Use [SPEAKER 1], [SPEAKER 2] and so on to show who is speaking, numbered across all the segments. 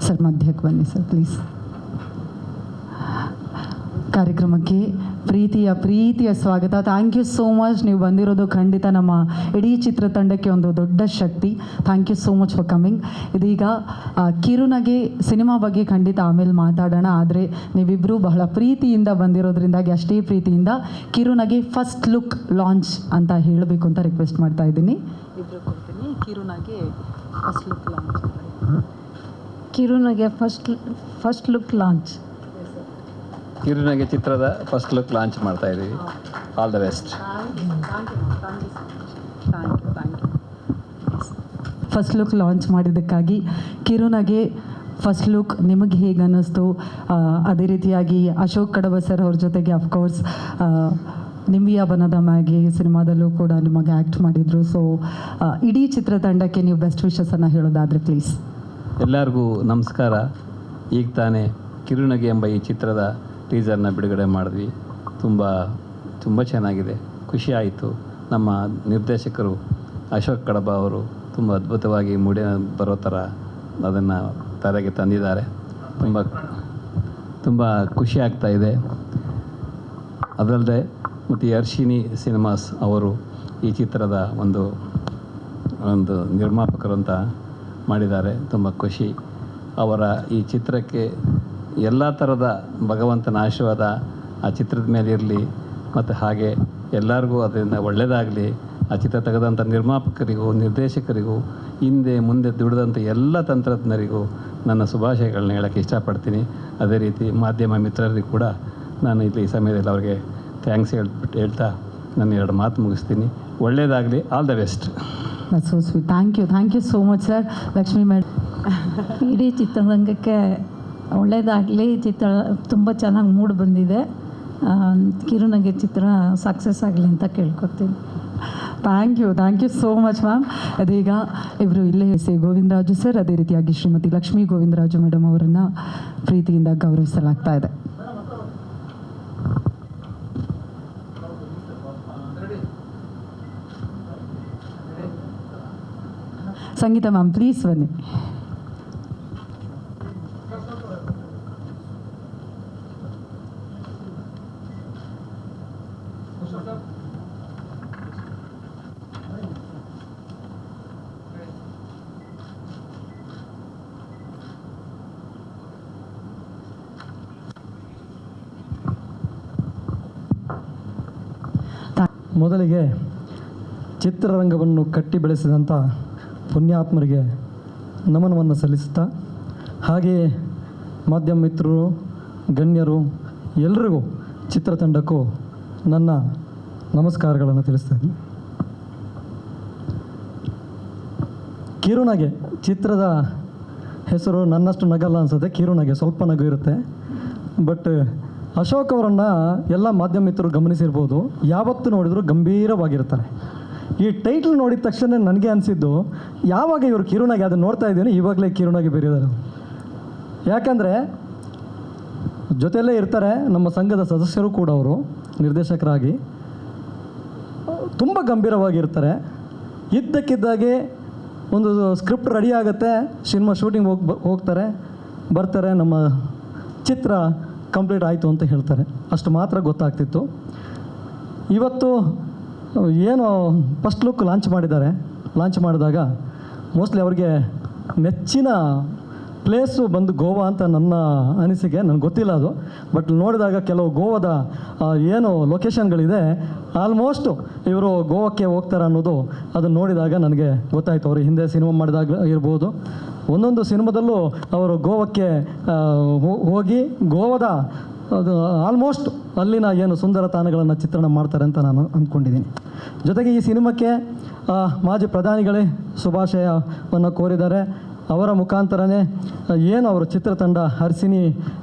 [SPEAKER 1] Sir ಮಧ್ಯಕ್ಕೆ ಬನ್ನಿ sir please. ಕಾರ್ಯಕ್ರಮಕ್ಕೆ ಪ್ರೀತಿಯ ಸ್ವಾಗತ. Thank you so much. ನೀವು ಬಂದಿರೋದು ಖಂಡಿತ ನಮ್ಮ ಇಡೀ ಚಿತ್ರತಂಡಕ್ಕೆ ಒಂದು ದೊಡ್ಡ ಶಕ್ತಿ. Thank you so much for coming. ಇದೀಗ ಕಿರುನಗೆ ಸಿನಿಮಾ ಬಗ್ಗೆ ಖಂಡಿತ ಆಮೇಲೆ ಮಾತಾಡೋಣ. ಆದರೆ ನೀವಿಬ್ಬರು ಬಹಳ ಪ್ರೀತಿಯಿಂದ ಬಂದಿರೋದ್ರಿಂದಾಗಿ ಅಷ್ಟೇ ಪ್ರೀತಿಯಿಂದ ಕಿರುನಗೆ ಫಸ್ಟ್ ಲುಕ್ ಲಾಂಚ್ ಅಂತ ಹೇಳಬೇಕು ಅಂತ ರಿಕ್ವೆಸ್ಟ್ ಮಾಡ್ತಾ ಇದ್ದೀನಿ. ಇಬ್ಬರು ಕೊಡ್ತೀನಿ. Kirunage first look launch.
[SPEAKER 2] Kirunage first look launch.
[SPEAKER 3] Kirunage ಚಿತ್ರದ ಫಸ್ಟ್ ಲುಕ್ ಲಾಂಚ್ ಮಾಡ್ತಾ ಇದ್ದೀವಿ. All the best.
[SPEAKER 1] First look launch ಮಾಡಿದ್ದಕ್ಕಾಗಿ ಕಿರುನಗೆ ಫಸ್ಟ್ ಲುಕ್ ನಿಮಗೆ ಹೇಗೆ ಅನ್ನಿಸ್ತು? ಅದೇ ರೀತಿಯಾಗಿ ಅಶೋಕ್ ಕಡಬ ಸರ್ ಅವ್ರ ಜೊತೆಗೆ ಅಫ್ಕೋರ್ಸ್ ನಿಂಬಿಯ ಬನದ ಮ್ಯಾಗೆ ಸಿನಿಮಾದಲ್ಲೂ ಕೂಡ ನಿಮಗೆ ಆ್ಯಕ್ಟ್ ಮಾಡಿದರು. ಸೊ ಇಡೀ ಚಿತ್ರತಂಡಕ್ಕೆ ನೀವು ಬೆಸ್ಟ್ ವಿಶಸನ್ನು ಹೇಳೋದಾದರೆ ಪ್ಲೀಸ್.
[SPEAKER 3] ಎಲ್ಲರಿಗೂ ನಮಸ್ಕಾರ. ಈಗ ತಾನೇ ಕಿರುನಗೆ ಎಂಬ ಈ ಚಿತ್ರದ ಟೀಸರ್ನ ಬಿಡುಗಡೆ ಮಾಡಿದ್ವಿ. ತುಂಬ ಚೆನ್ನಾಗಿದೆ, ಖುಷಿ ಆಯಿತು. ನಮ್ಮ ನಿರ್ದೇಶಕರು ಅಶೋಕ್ ಕಡಬ ಅವರು ತುಂಬ ಅದ್ಭುತವಾಗಿ ಬರೋ ಥರ ಅದನ್ನು ತೆರೆಗೆ ತಂದಿದ್ದಾರೆ. ತುಂಬ ಖುಷಿ ಆಗ್ತಾ ಇದೆ. ಅದಲ್ಲದೆ ಮತ್ತು ಅರ್ಶಿನಿ ಸಿನಿಮಾಸ್ ಅವರು ಈ ಚಿತ್ರದ ಒಂದು ನಿರ್ಮಾಪಕರು ಅಂತ ಮಾಡಿದ್ದಾರೆ. ತುಂಬ ಖುಷಿ. ಅವರ ಈ ಚಿತ್ರಕ್ಕೆ ಎಲ್ಲ ಥರದ ಭಗವಂತನ ಆಶೀರ್ವಾದ ಆ ಚಿತ್ರದ ಮೇಲೆ ಇರಲಿ, ಮತ್ತು ಹಾಗೆ ಎಲ್ಲರಿಗೂ ಅದರಿಂದ ಒಳ್ಳೆಯದಾಗಲಿ. ಆ ಚಿತ್ರ ತೆಗೆದಂಥ ನಿರ್ಮಾಪಕರಿಗೂ ನಿರ್ದೇಶಕರಿಗೂ ಹಿಂದೆ ಮುಂದೆ ದುಡಿದಂಥ ಎಲ್ಲ ತಂತ್ರಜ್ಞರಿಗೂ ನನ್ನ ಶುಭಾಶಯಗಳನ್ನ ಹೇಳೋಕ್ಕೆ ಇಷ್ಟಪಡ್ತೀನಿ. ಅದೇ ರೀತಿ ಮಾಧ್ಯಮ ಮಿತ್ರರಿಗೂ ಕೂಡ ನಾನು ಇಲ್ಲಿ ಈ ಸಮಯದಲ್ಲಿ ಅವರಿಗೆ ಥ್ಯಾಂಕ್ಸ್ ಹೇಳ್ತಾ ನಾನು 2 ಮಾತು ಮುಗಿಸ್ತೀನಿ. ಒಳ್ಳೆಯದಾಗಲಿ. All the best.
[SPEAKER 1] So sweet. Thank you so much sir. Lakshmi madam,
[SPEAKER 2] ಇಡೀ ಚಿತ್ರರಂಗಕ್ಕೆ ಒಳ್ಳೆಯದಾಗಲಿ. ಚಿತ್ರ ತುಂಬ ಚೆನ್ನಾಗಿ ಮೂಡ್ ಬಂದಿದೆ. ಕಿರುನಗೆ ಚಿತ್ರ ಸಕ್ಸಸ್ ಆಗಲಿ ಅಂತ ಕೇಳ್ಕೊತೀನಿ.
[SPEAKER 1] Thank you so much ma'am. ಅದೀಗ ಇವರು ಇಲ್ಲೇ ಗೋವಿಂದರಾಜು ಸರ್, ಅದೇ ರೀತಿಯಾಗಿ ಶ್ರೀಮತಿ ಲಕ್ಷ್ಮೀ ಗೋವಿಂದರಾಜು ಮೇಡಮ್ ಅವರನ್ನು ಪ್ರೀತಿಯಿಂದ ಗೌರವಿಸಲಾಗ್ತಾ ಇದೆ. ಸಂಗೀತ ಮ್ಯಾಮ್ ಪ್ಲೀಸ್ ಬನ್ನಿ.
[SPEAKER 4] ಮೊದಲಿಗೆ ಚಿತ್ರರಂಗವನ್ನು ಕಟ್ಟಿ ಬೆಳೆಸಿದಂಥ ಪುಣ್ಯಾತ್ಮರಿಗೆ ನಮನವನ್ನು ಸಲ್ಲಿಸುತ್ತಾ, ಹಾಗೆಯೇ ಮಾಧ್ಯಮ ಮಿತ್ರರು, ಗಣ್ಯರು ಎಲ್ರಿಗೂ ಚಿತ್ರತಂಡಕ್ಕೂ ನನ್ನ ನಮಸ್ಕಾರಗಳನ್ನು ತಿಳಿಸ್ತಾ ಇದ್ದೀನಿ. ಕಿರುನಗೆ ಚಿತ್ರದ ಹೆಸರು ನನ್ನಷ್ಟು ನಗಲ್ಲ ಅನಿಸುತ್ತೆ. ಕಿರುನಗೆ ಸ್ವಲ್ಪ ನಗು ಇರುತ್ತೆ. ಬಟ್ ಅಶೋಕ್ ಅವರನ್ನು ಎಲ್ಲ ಮಾಧ್ಯಮ ಮಿತ್ರರು ಗಮನಿಸಿರ್ಬೋದು. ಯಾವತ್ತೂ ನೋಡಿದರೂ ಗಂಭೀರವಾಗಿರ್ತಾರೆ. ಈ ಟೈಟ್ಲ್ ನೋಡಿದ ತಕ್ಷಣ ನನಗೆ ಅನಿಸಿದ್ದು, ಯಾವಾಗ ಇವರು ಕಿರುನಗೆ ಅದನ್ನು ನೋಡ್ತಾ ಇದ್ದೀನಿ, ಇವಾಗಲೇ ಕಿರುನಗೆ ಬರೆಯೋದು. ಯಾಕಂದರೆ ಜೊತೆಯಲ್ಲೇ ಇರ್ತಾರೆ ನಮ್ಮ ಸಂಘದ ಸದಸ್ಯರು ಕೂಡ. ಅವರು ನಿರ್ದೇಶಕರಾಗಿ ತುಂಬ ಗಂಭೀರವಾಗಿರ್ತಾರೆ. ಇದ್ದಕ್ಕಿದ್ದಾಗೆ ಒಂದು ಸ್ಕ್ರಿಪ್ಟ್ ರೆಡಿ ಆಗುತ್ತೆ, ಸಿನಿಮಾ ಶೂಟಿಂಗ್ ಹೋಗ್ತಾರೆ, ಬರ್ತಾರೆ, ನಮ್ಮ ಚಿತ್ರ ಕಂಪ್ಲೀಟ್ ಆಯಿತು ಅಂತ ಹೇಳ್ತಾರೆ. ಅಷ್ಟು ಮಾತ್ರ ಗೊತ್ತಾಗ್ತಿತ್ತು. ಇವತ್ತು ಏನು ಫಸ್ಟ್ ಲುಕ್ ಲಾಂಚ್ ಮಾಡಿದ್ದಾರೆ. ಲಾಂಚ್ ಮಾಡಿದಾಗ ಮೋಸ್ಟ್ಲಿ ಅವ್ರಿಗೆ ನೆಚ್ಚಿನ ಪ್ಲೇಸು ಬಂದು ಗೋವಾ ಅಂತ ನನ್ನ ಅನಿಸಿಕೆ. ನನಗೆ ಗೊತ್ತಿಲ್ಲ ಅದು. ಬಟ್ ನೋಡಿದಾಗ ಕೆಲವು ಗೋವಾದ ಏನು ಲೊಕೇಶನ್ಗಳಿದೆ, ಆಲ್ಮೋಸ್ಟು ಇವರು ಗೋವಾಕ್ಕೆ ಹೋಗ್ತಾರೆ ಅನ್ನೋದು ಅದನ್ನು ನೋಡಿದಾಗ ನನಗೆ ಗೊತ್ತಾಯಿತು. ಅವರು ಹಿಂದೆ ಸಿನಿಮಾ ಮಾಡಿದಾಗ ಇರ್ಬೋದು, ಒಂದೊಂದು ಸಿನಿಮಾದಲ್ಲೂ ಅವರು ಗೋವಾಕ್ಕೆ ಹೋಗಿ ಗೋವಾದ ಅದು ಆಲ್ಮೋಸ್ಟ್ ಅಲ್ಲಿನ ಏನು ಸುಂದರ ತಾಣಗಳನ್ನು ಚಿತ್ರಣ ಮಾಡ್ತಾರೆ ಅಂತ ನಾನು ಅಂದ್ಕೊಂಡಿದ್ದೀನಿ. ಜೊತೆಗೆ ಈ ಸಿನಿಮಾಕ್ಕೆ ಮಾಜಿ ಪ್ರಧಾನಿಗಳೇ ಶುಭಾಶಯವನ್ನು ಕೋರಿದ್ದಾರೆ. ಅವರ ಮುಖಾಂತರನೇ ಏನು ಅವರು ಚಿತ್ರತಂಡ ಅರ್ಶಿನಿ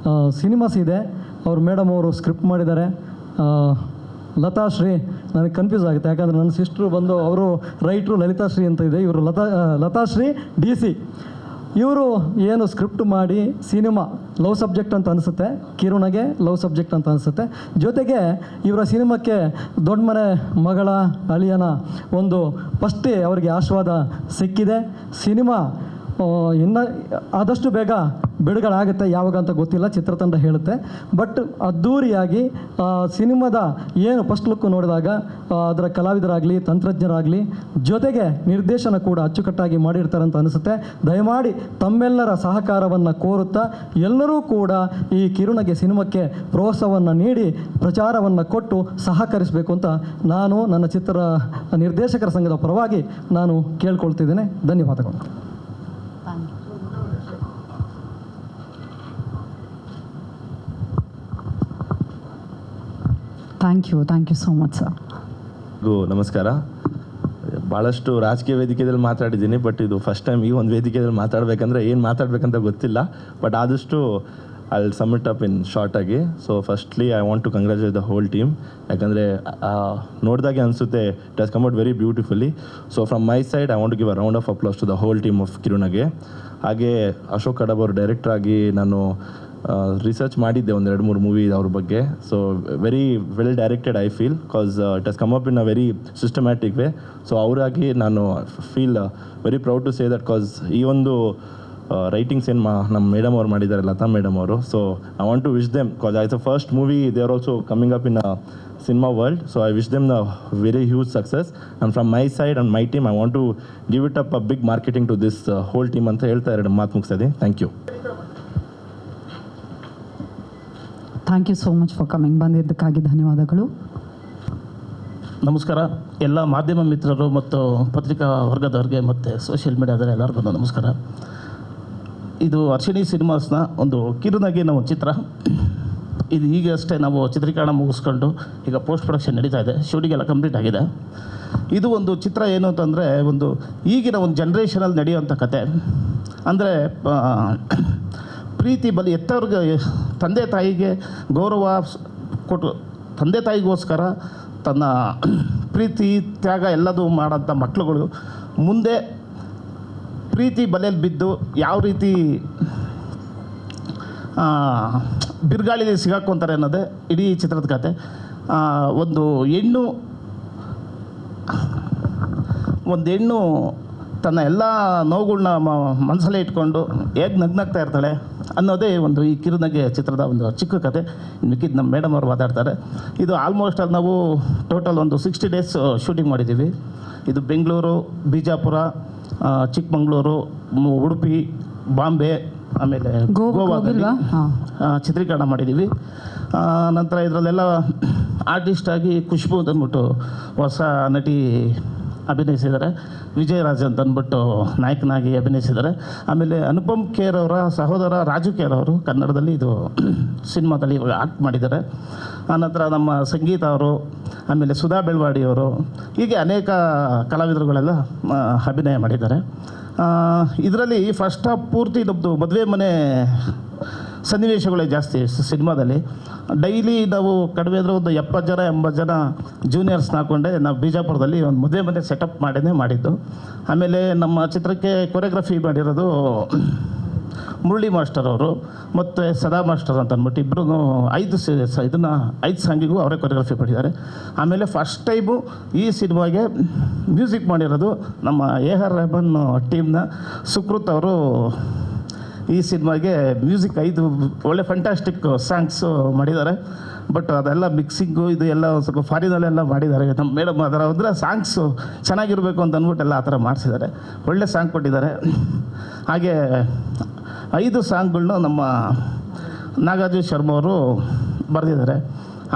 [SPEAKER 4] ಸಿನಿಮಾಸ್ ಇದೆ, ಅವರು ಮೇಡಮ್ ಅವರು ಸ್ಕ್ರಿಪ್ಟ್ ಮಾಡಿದ್ದಾರೆ. ಲತಾಶ್ರೀ, ನನಗೆ ಕನ್ಫ್ಯೂಸ್ ಆಗುತ್ತೆ. ಯಾಕಂದರೆ ನನ್ನ ಸಿಸ್ಟ್ರು ಬಂದು ಅವರು ರೈಟ್ರು ಲಲಿತಾಶ್ರೀ ಅಂತ ಇದೆ, ಇವರು ಲತಾಶ್ರೀ DC. ಇವರು ಏನು ಸ್ಕ್ರಿಪ್ಟ್ ಮಾಡಿ ಸಿನಿಮಾ ಲವ್ ಸಬ್ಜೆಕ್ಟ್ ಅಂತ ಅನಿಸುತ್ತೆ, ಕಿರುನಗೆ ಲವ್ ಸಬ್ಜೆಕ್ಟ್ ಅಂತ ಅನಿಸುತ್ತೆ. ಜೊತೆಗೆ ಇವರ ಸಿನಿಮಾಕ್ಕೆ ದೊಡ್ಡ ಮನೆ ಮಗಳ ಅಳಿಯನ ಒಂದು ಫಸ್ಟೇ ಅವರಿಗೆ ಆಶೀರ್ವಾದ ಸಿಕ್ಕಿದೆ. ಸಿನಿಮಾ ಇನ್ನು ಆದಷ್ಟು ಬೇಗ ಬಿಡುಗಡೆ ಯಾವಾಗ ಅಂತ ಗೊತ್ತಿಲ್ಲ, ಚಿತ್ರತಂಡ ಹೇಳುತ್ತೆ. ಬಟ್ ಅದ್ಧೂರಿಯಾಗಿ ಸಿನಿಮಾದ ಏನು ಫಸ್ಟ್ ಲುಕ್ ನೋಡಿದಾಗ ಅದರ ಕಲಾವಿದರಾಗಲಿ ತಂತ್ರಜ್ಞರಾಗಲಿ ಜೊತೆಗೆ ನಿರ್ದೇಶನ ಕೂಡ ಅಚ್ಚುಕಟ್ಟಾಗಿ ಮಾಡಿರ್ತಾರೆ ಅಂತ ಅನಿಸುತ್ತೆ. ದಯಮಾಡಿ ತಮ್ಮೆಲ್ಲರ ಸಹಕಾರವನ್ನು ಕೋರುತ್ತಾ ಎಲ್ಲರೂ ಕೂಡ ಈ ಕಿರುನಗೆ ಸಿನಿಮಾಕ್ಕೆ ಪ್ರೋತ್ಸಾಹವನ್ನು ನೀಡಿ ಪ್ರಚಾರವನ್ನು ಕೊಟ್ಟು ಸಹಕರಿಸಬೇಕು ಅಂತ ನಾನು ನನ್ನ ಚಿತ್ರ ನಿರ್ದೇಶಕರ ಸಂಘದ ಪರವಾಗಿ ನಾನು ಕೇಳ್ಕೊಳ್ತಿದ್ದೇನೆ. ಧನ್ಯವಾದಗಳು.
[SPEAKER 1] Thank you so much sir.
[SPEAKER 5] ನಮಸ್ಕಾರ. ಭಾಳಷ್ಟು ರಾಜಕೀಯ ವೇದಿಕೆಯಲ್ಲಿ ಮಾತಾಡಿದ್ದೀನಿ, ಬಟ್ ಇದು ಫಸ್ಟ್ ಟೈಮ್ ಈ ಒಂದು ವೇದಿಕೆಯಲ್ಲಿ ಮಾತಾಡಬೇಕಂದ್ರೆ ಏನು ಮಾತಾಡಬೇಕಂತ ಗೊತ್ತಿಲ್ಲ. ಬಟ್ ಆದಷ್ಟು I will sum it up in short ಆಗಿ. So firstly I want to congratulate the whole team, ಯಾಕಂದರೆ ನೋಡಿದಾಗೆ ಅನಿಸುತ್ತೆ it has come out very beautifully. So from my side I want to give a round of applause to the whole team of Kirunage. ಹಾಗೆ ಅಶೋಕ್ ಕಡಬ್ ಅವರು director ಆಗಿ ನಾನು research ಮಾಡಿದ್ದೆ 1-2-3 movie ಅವ್ರ ಬಗ್ಗೆ. So very well directed I feel, because it has come up in a very systematic way. So ಅವರಾಗಿ ನಾನು feel very proud to say that, cause ಈ ಒಂದು ರೈಟಿಂಗ್ಸ್ ಏನು ನಮ್ಮ ಮೇಡಮ್ ಅವ್ರು ಮಾಡಿದ್ದಾರೆ, ಲತಾ ಮೇಡಮ್ ಅವರು. So I want to wish them, cause it's a first movie, they are also coming up in a cinema world. So I wish them a very huge success, and from my side and my team I want to give it up a big marketing to this whole team anta ಹೇಳ್ತಾ ಎರಡು ಮಾತು ಮುಗಿಸ್ತೀನಿ. Thank
[SPEAKER 1] you so much for coming. ಬಂದಿದ್ದಕ್ಕಾಗಿ ಧನ್ಯವಾದಗಳು.
[SPEAKER 6] ನಮಸ್ಕಾರ ಎಲ್ಲ ಮಾಧ್ಯಮ ಮಿತ್ರರು ಮತ್ತು ಪತ್ರಿಕಾ ವರ್ಗದವ್ರಿಗೆ ಮತ್ತು ಸೋಷಿಯಲ್ ಮೀಡಿಯಾದಲ್ಲಿ ಎಲ್ಲರಿಗೂ ನಮಸ್ಕಾರ. ಇದು ಅರ್ಶಿನಿ ಸಿನಿಮಾಸ್ನ ಒಂದು ಕಿರುನಗೆನ ಒಂದು ಚಿತ್ರ. ಇದು ಈಗಷ್ಟೇ ನಾವು ಚಿತ್ರೀಕರಣ ಮುಗಿಸ್ಕೊಂಡು ಈಗ ಪೋಸ್ಟ್ ಪ್ರೊಡಕ್ಷನ್ ನಡೀತಾ ಇದೆ, ಶೂಟಿಂಗ್ ಎಲ್ಲ ಕಂಪ್ಲೀಟ್ ಆಗಿದೆ. ಇದು ಒಂದು ಚಿತ್ರ ಏನು ಅಂತಂದರೆ ಒಂದು ಈಗಿನ ಒಂದು ಜನ್ರೇಷನಲ್ಲಿ ನಡೆಯುವಂಥ ಕತೆ. ಅಂದರೆ ಪ್ರೀತಿ ಬಲಿ ಎತ್ತವ್ರಿಗೆ ತಂದೆ ತಾಯಿಗೆ ಗೌರವ ಕೊಟ್ಟು ತಂದೆ ತಾಯಿಗೋಸ್ಕರ ತನ್ನ ಪ್ರೀತಿ ತ್ಯಾಗ ಎಲ್ಲದೂ ಮಾಡೋಂಥ ಮಕ್ಕಳುಗಳು ಮುಂದೆ ಪ್ರೀತಿ ಬಲೆಯಲ್ಲಿ ಬಿದ್ದು ಯಾವ ರೀತಿ ಬಿರುಗಾಳಿಲಿ ಸಿಗಾಕ್ಕೊಂತಾರೆ ಅನ್ನೋದೇ ಇಡೀ ಚಿತ್ರದ ಕತೆ. ಒಂದು ಹೆಣ್ಣು ತನ್ನ ಎಲ್ಲ ನೋವುಗಳ್ನ ಮನಸ್ಸಲ್ಲೇ ಇಟ್ಕೊಂಡು ಹೇಗೆ ನಗ್ನಾಗ್ತಾ ಇರ್ತಾಳೆ ಅನ್ನೋದೇ ಒಂದು ಈ ಕಿರುನಗೆ ಚಿತ್ರದ ಒಂದು ಚಿಕ್ಕ ಕತೆ. ಮಿಕ್ಕಿದ್ದು ನಮ್ಮ ಮೇಡಮ್ ಅವರು ಮಾತಾಡ್ತಾರೆ. ಇದು ಆಲ್ಮೋಸ್ಟ್ ಅಲ್ಲಿ ನಾವು ಟೋಟಲ್ ಒಂದು 60 days ಶೂಟಿಂಗ್ ಮಾಡಿದ್ದೀವಿ. ಇದು ಬೆಂಗಳೂರು, ಬಿಜಾಪುರ, ಚಿಕ್ಕಮಗಳೂರು, ಉಡುಪಿ, ಬಾಂಬೆ, ಆಮೇಲೆ ಗೋವಾದಲ್ಲಿ ಚಿತ್ರೀಕರಣ ಮಾಡಿದ್ದೀವಿ. ನಂತರ ಇದರಲ್ಲೆಲ್ಲ ಆರ್ಟಿಸ್ಟ್ ಆಗಿ ಖುಷ್ಬು ಅಂದ್ಬಿಟ್ಟು ಹೊಸ ನಟಿ ಅಭಿನಯಿಸಿದ್ದಾರೆ. ವಿಜಯರಾಜ್ ಅಂತ ಅಂದ್ಬಿಟ್ಟು ನಾಯಕನಾಗಿ ಅಭಿನಯಿಸಿದ್ದಾರೆ. ಆಮೇಲೆ ಅನುಪಮ್ ಖೇರ್ ಅವರ ಸಹೋದರ ರಾಜು ಖೇರ್ ಅವರು ಕನ್ನಡದಲ್ಲಿ ಇದು ಸಿನಿಮಾದಲ್ಲಿ ಇವಾಗ ಆಕ್ಟ್ ಮಾಡಿದ್ದಾರೆ. ಆನಂತರ ನಮ್ಮ ಸಂಗೀತ ಅವರು, ಆಮೇಲೆ ಸುಧಾ ಬೆಳವಾಡಿಯವರು, ಹೀಗೆ ಅನೇಕ ಕಲಾವಿದರುಗಳೆಲ್ಲ ಅಭಿನಯ ಮಾಡಿದ್ದಾರೆ. ಇದರಲ್ಲಿ ಫಸ್ಟ್ ಹಾಫ್ ಪೂರ್ತಿ ನಮ್ಮದು ಮದುವೆ ಮನೆ ಸನ್ನಿವೇಶಗಳೇ ಜಾಸ್ತಿ ಸಿನಿಮಾದಲ್ಲಿ. ಡೈಲಿ ನಾವು ಕಡಿಮೆ ಅಂದರೆ ಒಂದು 70 ಜನ 80 ಜನ ಜೂನಿಯರ್ಸ್ನ ಹಾಕ್ಕೊಂಡೆ ನಾವು ಬಿಜಾಪುರದಲ್ಲಿ ಒಂದು ಮದುವೆ ಮನೆ ಸೆಟಪ್ ಮಾಡಿದ್ದು. ಆಮೇಲೆ ನಮ್ಮ ಚಿತ್ರಕ್ಕೆ ಕೊರಿಯೋಗ್ರಫಿ ಮಾಡಿರೋದು ಮುರಳಿ ಮಾಸ್ಟರ್ ಅವರು ಮತ್ತು ಸದಾ ಮಾಸ್ಟರ್ ಅಂತ ಅಂದ್ಬಿಟ್ಟು ಇಬ್ಬರು 5 ಸಾಂಗಿಗೂ ಅವರೇ ಕೊರಿಯೋಗ್ರಫಿ ಮಾಡಿದ್ದಾರೆ. ಆಮೇಲೆ ಫಸ್ಟ್ ಟೈಮು ಈ ಸಿನಿಮಾಗೆ ಮ್ಯೂಸಿಕ್ ಮಾಡಿರೋದು ನಮ್ಮ AR ರೆಹಮಾನ್ ಟೀಮ್ನ ಸುಕೃತ್ ಅವರು. ಈ ಸಿನಿಮಾಗೆ ಮ್ಯೂಸಿಕ್ 5 ಒಳ್ಳೆ ಫ್ಯಾಂಟಾಸ್ಟಿಕ್ ಸಾಂಗ್ಸು ಮಾಡಿದ್ದಾರೆ. ಬಟ್ ಅದೆಲ್ಲ ಮಿಕ್ಸಿಂಗು ಇದು ಎಲ್ಲ ಸ್ವಲ್ಪ ಫಾರಿನಲ್ಲೆಲ್ಲ ಮಾಡಿದ್ದಾರೆ. ನಮ್ಮ ಮೇಡಮ್ ಅದರ ಅಂದರೆ ಸಾಂಗ್ಸು ಚೆನ್ನಾಗಿರಬೇಕು ಅಂತ ಅಂದ್ಬಿಟ್ಟೆಲ್ಲ ಆ ಥರ ಮಾಡಿಸಿದ್ದಾರೆ. ಒಳ್ಳೆ ಸಾಂಗ್ ಕೊಟ್ಟಿದ್ದಾರೆ. ಹಾಗೆ 5 ಸಾಂಗ್ಗಳನ್ನ ನಮ್ಮ ನಾಗಾರ್ಜುನ ಶರ್ಮಾ ಅವರು ಬರೆದಿದ್ದಾರೆ.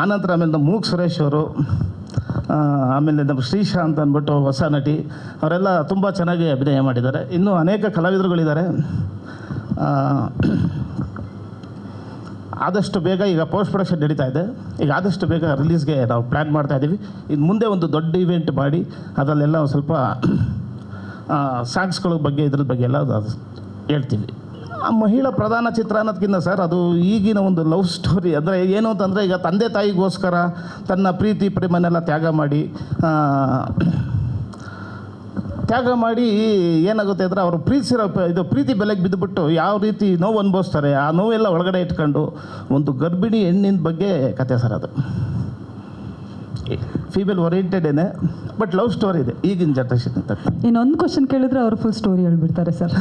[SPEAKER 6] ಆನಂತರ ಆಮೇಲೆ ನಮ್ಮ ಮೂಕ್ ಸುರೇಶ್ ಅವರು, ಆಮೇಲೆ ನಮ್ಮ ಶ್ರೀಶಾ ಅಂತ ಅಂದ್ಬಿಟ್ಟು ಹೊಸ ನಟಿ, ಅವರೆಲ್ಲ ತುಂಬ ಚೆನ್ನಾಗಿ ಅಭಿನಯ ಮಾಡಿದ್ದಾರೆ. ಇನ್ನೂ ಅನೇಕ ಕಲಾವಿದರುಗಳಿದ್ದಾರೆ. ಆದಷ್ಟು ಬೇಗ ಈಗ ಪೋಸ್ಟ್ ಪ್ರೊಡಕ್ಷನ್ ನಡೀತಾ ಇದೆ. ಈಗ ಆದಷ್ಟು ಬೇಗ ರಿಲೀಸ್ಗೆ ನಾವು ಪ್ಲ್ಯಾನ್ ಮಾಡ್ತಾಯಿದ್ದೀವಿ. ಇನ್ನು ಮುಂದೆ ಒಂದು ದೊಡ್ಡ ಇವೆಂಟ್ ಮಾಡಿ ಅದರಲ್ಲೆಲ್ಲ ಒಂದು ಸ್ವಲ್ಪ ಸಾಂಗ್ಸ್ಗಳ ಬಗ್ಗೆ ಇದ್ರ ಬಗ್ಗೆ ಎಲ್ಲ ಹೇಳ್ತೀವಿ. ಆ ಮಹಿಳಾ ಪ್ರಧಾನ ಚಿತ್ರ ಅನ್ನೋದಕ್ಕಿಂತ ಸರ್, ಅದು ಈಗಿನ ಒಂದು ಲವ್ ಸ್ಟೋರಿ. ಅಂದರೆ ಏನು ಅಂತಂದರೆ ಈಗ ತಂದೆ ತಾಯಿಗೋಸ್ಕರ ತನ್ನ ಪ್ರೀತಿ ಪ್ರೇಮನೆಲ್ಲ ತ್ಯಾಗ ಮಾಡಿ ಏನಾಗುತ್ತೆ ಅಂದರೆ ಅವರು ಪ್ರೀತಿ ಬೆಲೆಗೆ ಬಿದ್ದುಬಿಟ್ಟು ಯಾವ ರೀತಿ ನೋವು ಅನುಭವಿಸ್ತಾರೆ, ಆ ನೋವೆಲ್ಲ ಒಳಗಡೆ ಇಟ್ಕೊಂಡು ಒಂದು ಗರ್ಭಿಣಿ ಹೆಣ್ಣಿನ ಬಗ್ಗೆ ಕತೆ ಸರ್ ಅದು. ಫೀಮೇಲ್ ಓರಿಯೆಂಟೆಡೇನೆ, ಬಟ್ ಲವ್ ಸ್ಟೋರಿ ಇದೆ ಈಗಿನ ಜನ್ರೇಷನ್ ತಕ್ಕ.
[SPEAKER 1] ಇನ್ನೊಂದು ಕ್ವಶನ್ ಕೇಳಿದ್ರೆ ಅವರು ಫುಲ್ ಸ್ಟೋರಿ ಹೇಳ್ಬಿಡ್ತಾರೆ ಸರ್.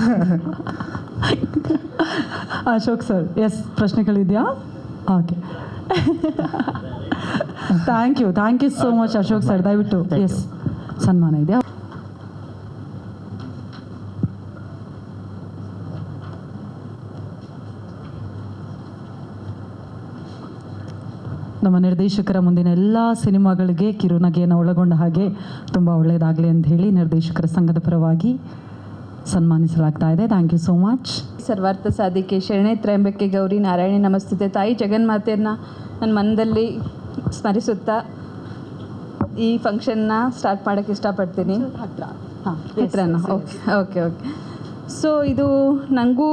[SPEAKER 1] ಅಶೋಕ್ ಸರ್, ಎಸ್, ಪ್ರಶ್ನೆಗಳಿದೆಯಾ? Okay, thank you so much Ashok sir. ದಯವಿಟ್ಟು ಎಸ್, ಸನ್ಮಾನ ಇದೆಯಾ? ನಮ್ಮ ನಿರ್ದೇಶಕರ ಮುಂದಿನ ಎಲ್ಲ ಸಿನಿಮಾಗಳಿಗೆ ಕಿರುನಗೆಯನ್ನು ಒಳಗೊಂಡ ಹಾಗೆ ತುಂಬ ಒಳ್ಳೆಯದಾಗಲಿ ಅಂತ ಹೇಳಿ ನಿರ್ದೇಶಕರ ಸಂಘದ ಪರವಾಗಿ ಸನ್ಮಾನಿಸಲಾಗ್ತಾ ಇದೆ. Thank you so much.
[SPEAKER 7] ಸರ್ವಾರ್ಥ ಸಾಧಿಕೆ ಶರಣೆ ತ್ರಯಂಬಕೆ ಗೌರಿ ನಾರಾಯಣಿ ನಮಸ್ತುತೆ. ತಾಯಿ ಜಗನ್ಮಾತೆಯನ್ನು ನನ್ನ ಮನದಲ್ಲಿ ಸ್ಮರಿಸುತ್ತಾ ಈ ಫಂಕ್ಷನ್ನ ಸ್ಟಾರ್ಟ್ ಮಾಡೋಕ್ಕೆ ಇಷ್ಟಪಡ್ತೀನಿ. ಹತ್ರನಾ? ಓಕೆ. ಸೊ ಇದು ನನಗೂ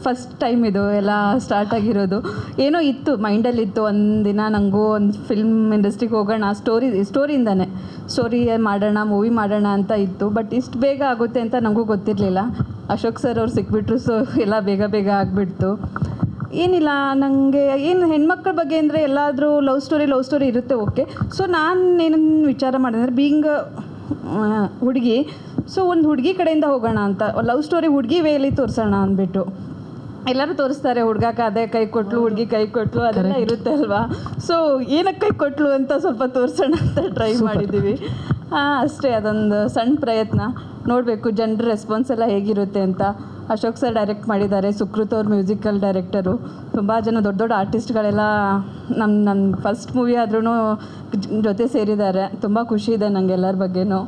[SPEAKER 7] ಫಸ್ಟ್ ಟೈಮ್ ಇದು ಎಲ್ಲ ಸ್ಟಾರ್ಟ್ ಆಗಿರೋದು. ಏನೋ ಇತ್ತು ಮೈಂಡಲ್ಲಿತ್ತು, ಒಂದಿನ ನನಗೂ ಒಂದು ಫಿಲ್ಮ್ ಇಂಡಸ್ಟ್ರಿಗೆ ಹೋಗೋಣ, ಸ್ಟೋರಿಯಿಂದನೇ ಸ್ಟೋರಿ ಮಾಡೋಣ, ಮೂವಿ ಮಾಡೋಣ ಅಂತ ಇತ್ತು. ಬಟ್ ಇಷ್ಟು ಬೇಗ ಆಗುತ್ತೆ ಅಂತ ನನಗೂ ಗೊತ್ತಿರಲಿಲ್ಲ. ಅಶೋಕ್ ಸರ್ ಅವ್ರು ಸಿಕ್ಬಿಟ್ರು, ಸೊ ಎಲ್ಲ ಬೇಗ ಆಗಿಬಿಡ್ತು. ಏನಿಲ್ಲ, ನನಗೆ ಏನು ಹೆಣ್ಮಕ್ಳ ಬಗ್ಗೆ ಅಂದರೆ ಎಲ್ಲಾದರೂ ಲವ್ ಸ್ಟೋರಿ ಇರುತ್ತೆ, ಓಕೆ. ಸೊ ನಾನು ಏನನ್ನು ವಿಚಾರ ಮಾಡಿದ್ರೆ ಬೀಯಿಂಗ್ ಹುಡುಗಿ, ಸೊ ಒಂದು ಹುಡುಗಿ ಕಡೆಯಿಂದ ಹೋಗೋಣ ಅಂತ, ಲವ್ ಸ್ಟೋರಿ ಹುಡುಗಿ ವೇಲಿ ತೋರಿಸೋಣ ಅಂದ್ಬಿಟ್ಟು. ಎಲ್ಲರೂ ತೋರಿಸ್ತಾರೆ, ಹುಡುಗಕ್ಕೆ ಅದೇ ಕೈ ಕೊಟ್ಲು, ಹುಡುಗಿ ಕೈ ಕೊಟ್ಲು, ಅದೆಲ್ಲ ಇರುತ್ತೆ ಅಲ್ವಾ. ಸೊ ಏನಕ್ಕೆ ಕೈ ಕೊಟ್ಲು ಅಂತ ಸ್ವಲ್ಪ ತೋರಿಸೋಣ ಅಂತ ಟ್ರೈ ಮಾಡಿದ್ದೀವಿ ಅಷ್ಟೇ. ಅದೊಂದು ಸಣ್ಣ ಪ್ರಯತ್ನ, ನೋಡಬೇಕು ಜನರ ರೆಸ್ಪಾನ್ಸ್ ಎಲ್ಲ ಹೇಗಿರುತ್ತೆ ಅಂತ. ಅಶೋಕ್ ಸರ್ ಡೈರೆಕ್ಟ್ ಮಾಡಿದ್ದಾರೆ, ಸುಕೃತ್ ಅವ್ರ ಮ್ಯೂಸಿಕಲ್ ಡೈರೆಕ್ಟರು. ತುಂಬ ಜನ ದೊಡ್ಡ ಆರ್ಟಿಸ್ಟ್ಗಳೆಲ್ಲ ನನ್ನ ಫಸ್ಟ್ ಮೂವಿ ಆದ್ರೂ ಜೊತೆ ಸೇರಿದ್ದಾರೆ. ತುಂಬ ಖುಷಿ ಇದೆ ನನಗೆ ಎಲ್ಲರ ಬಗ್ಗೆನೂ.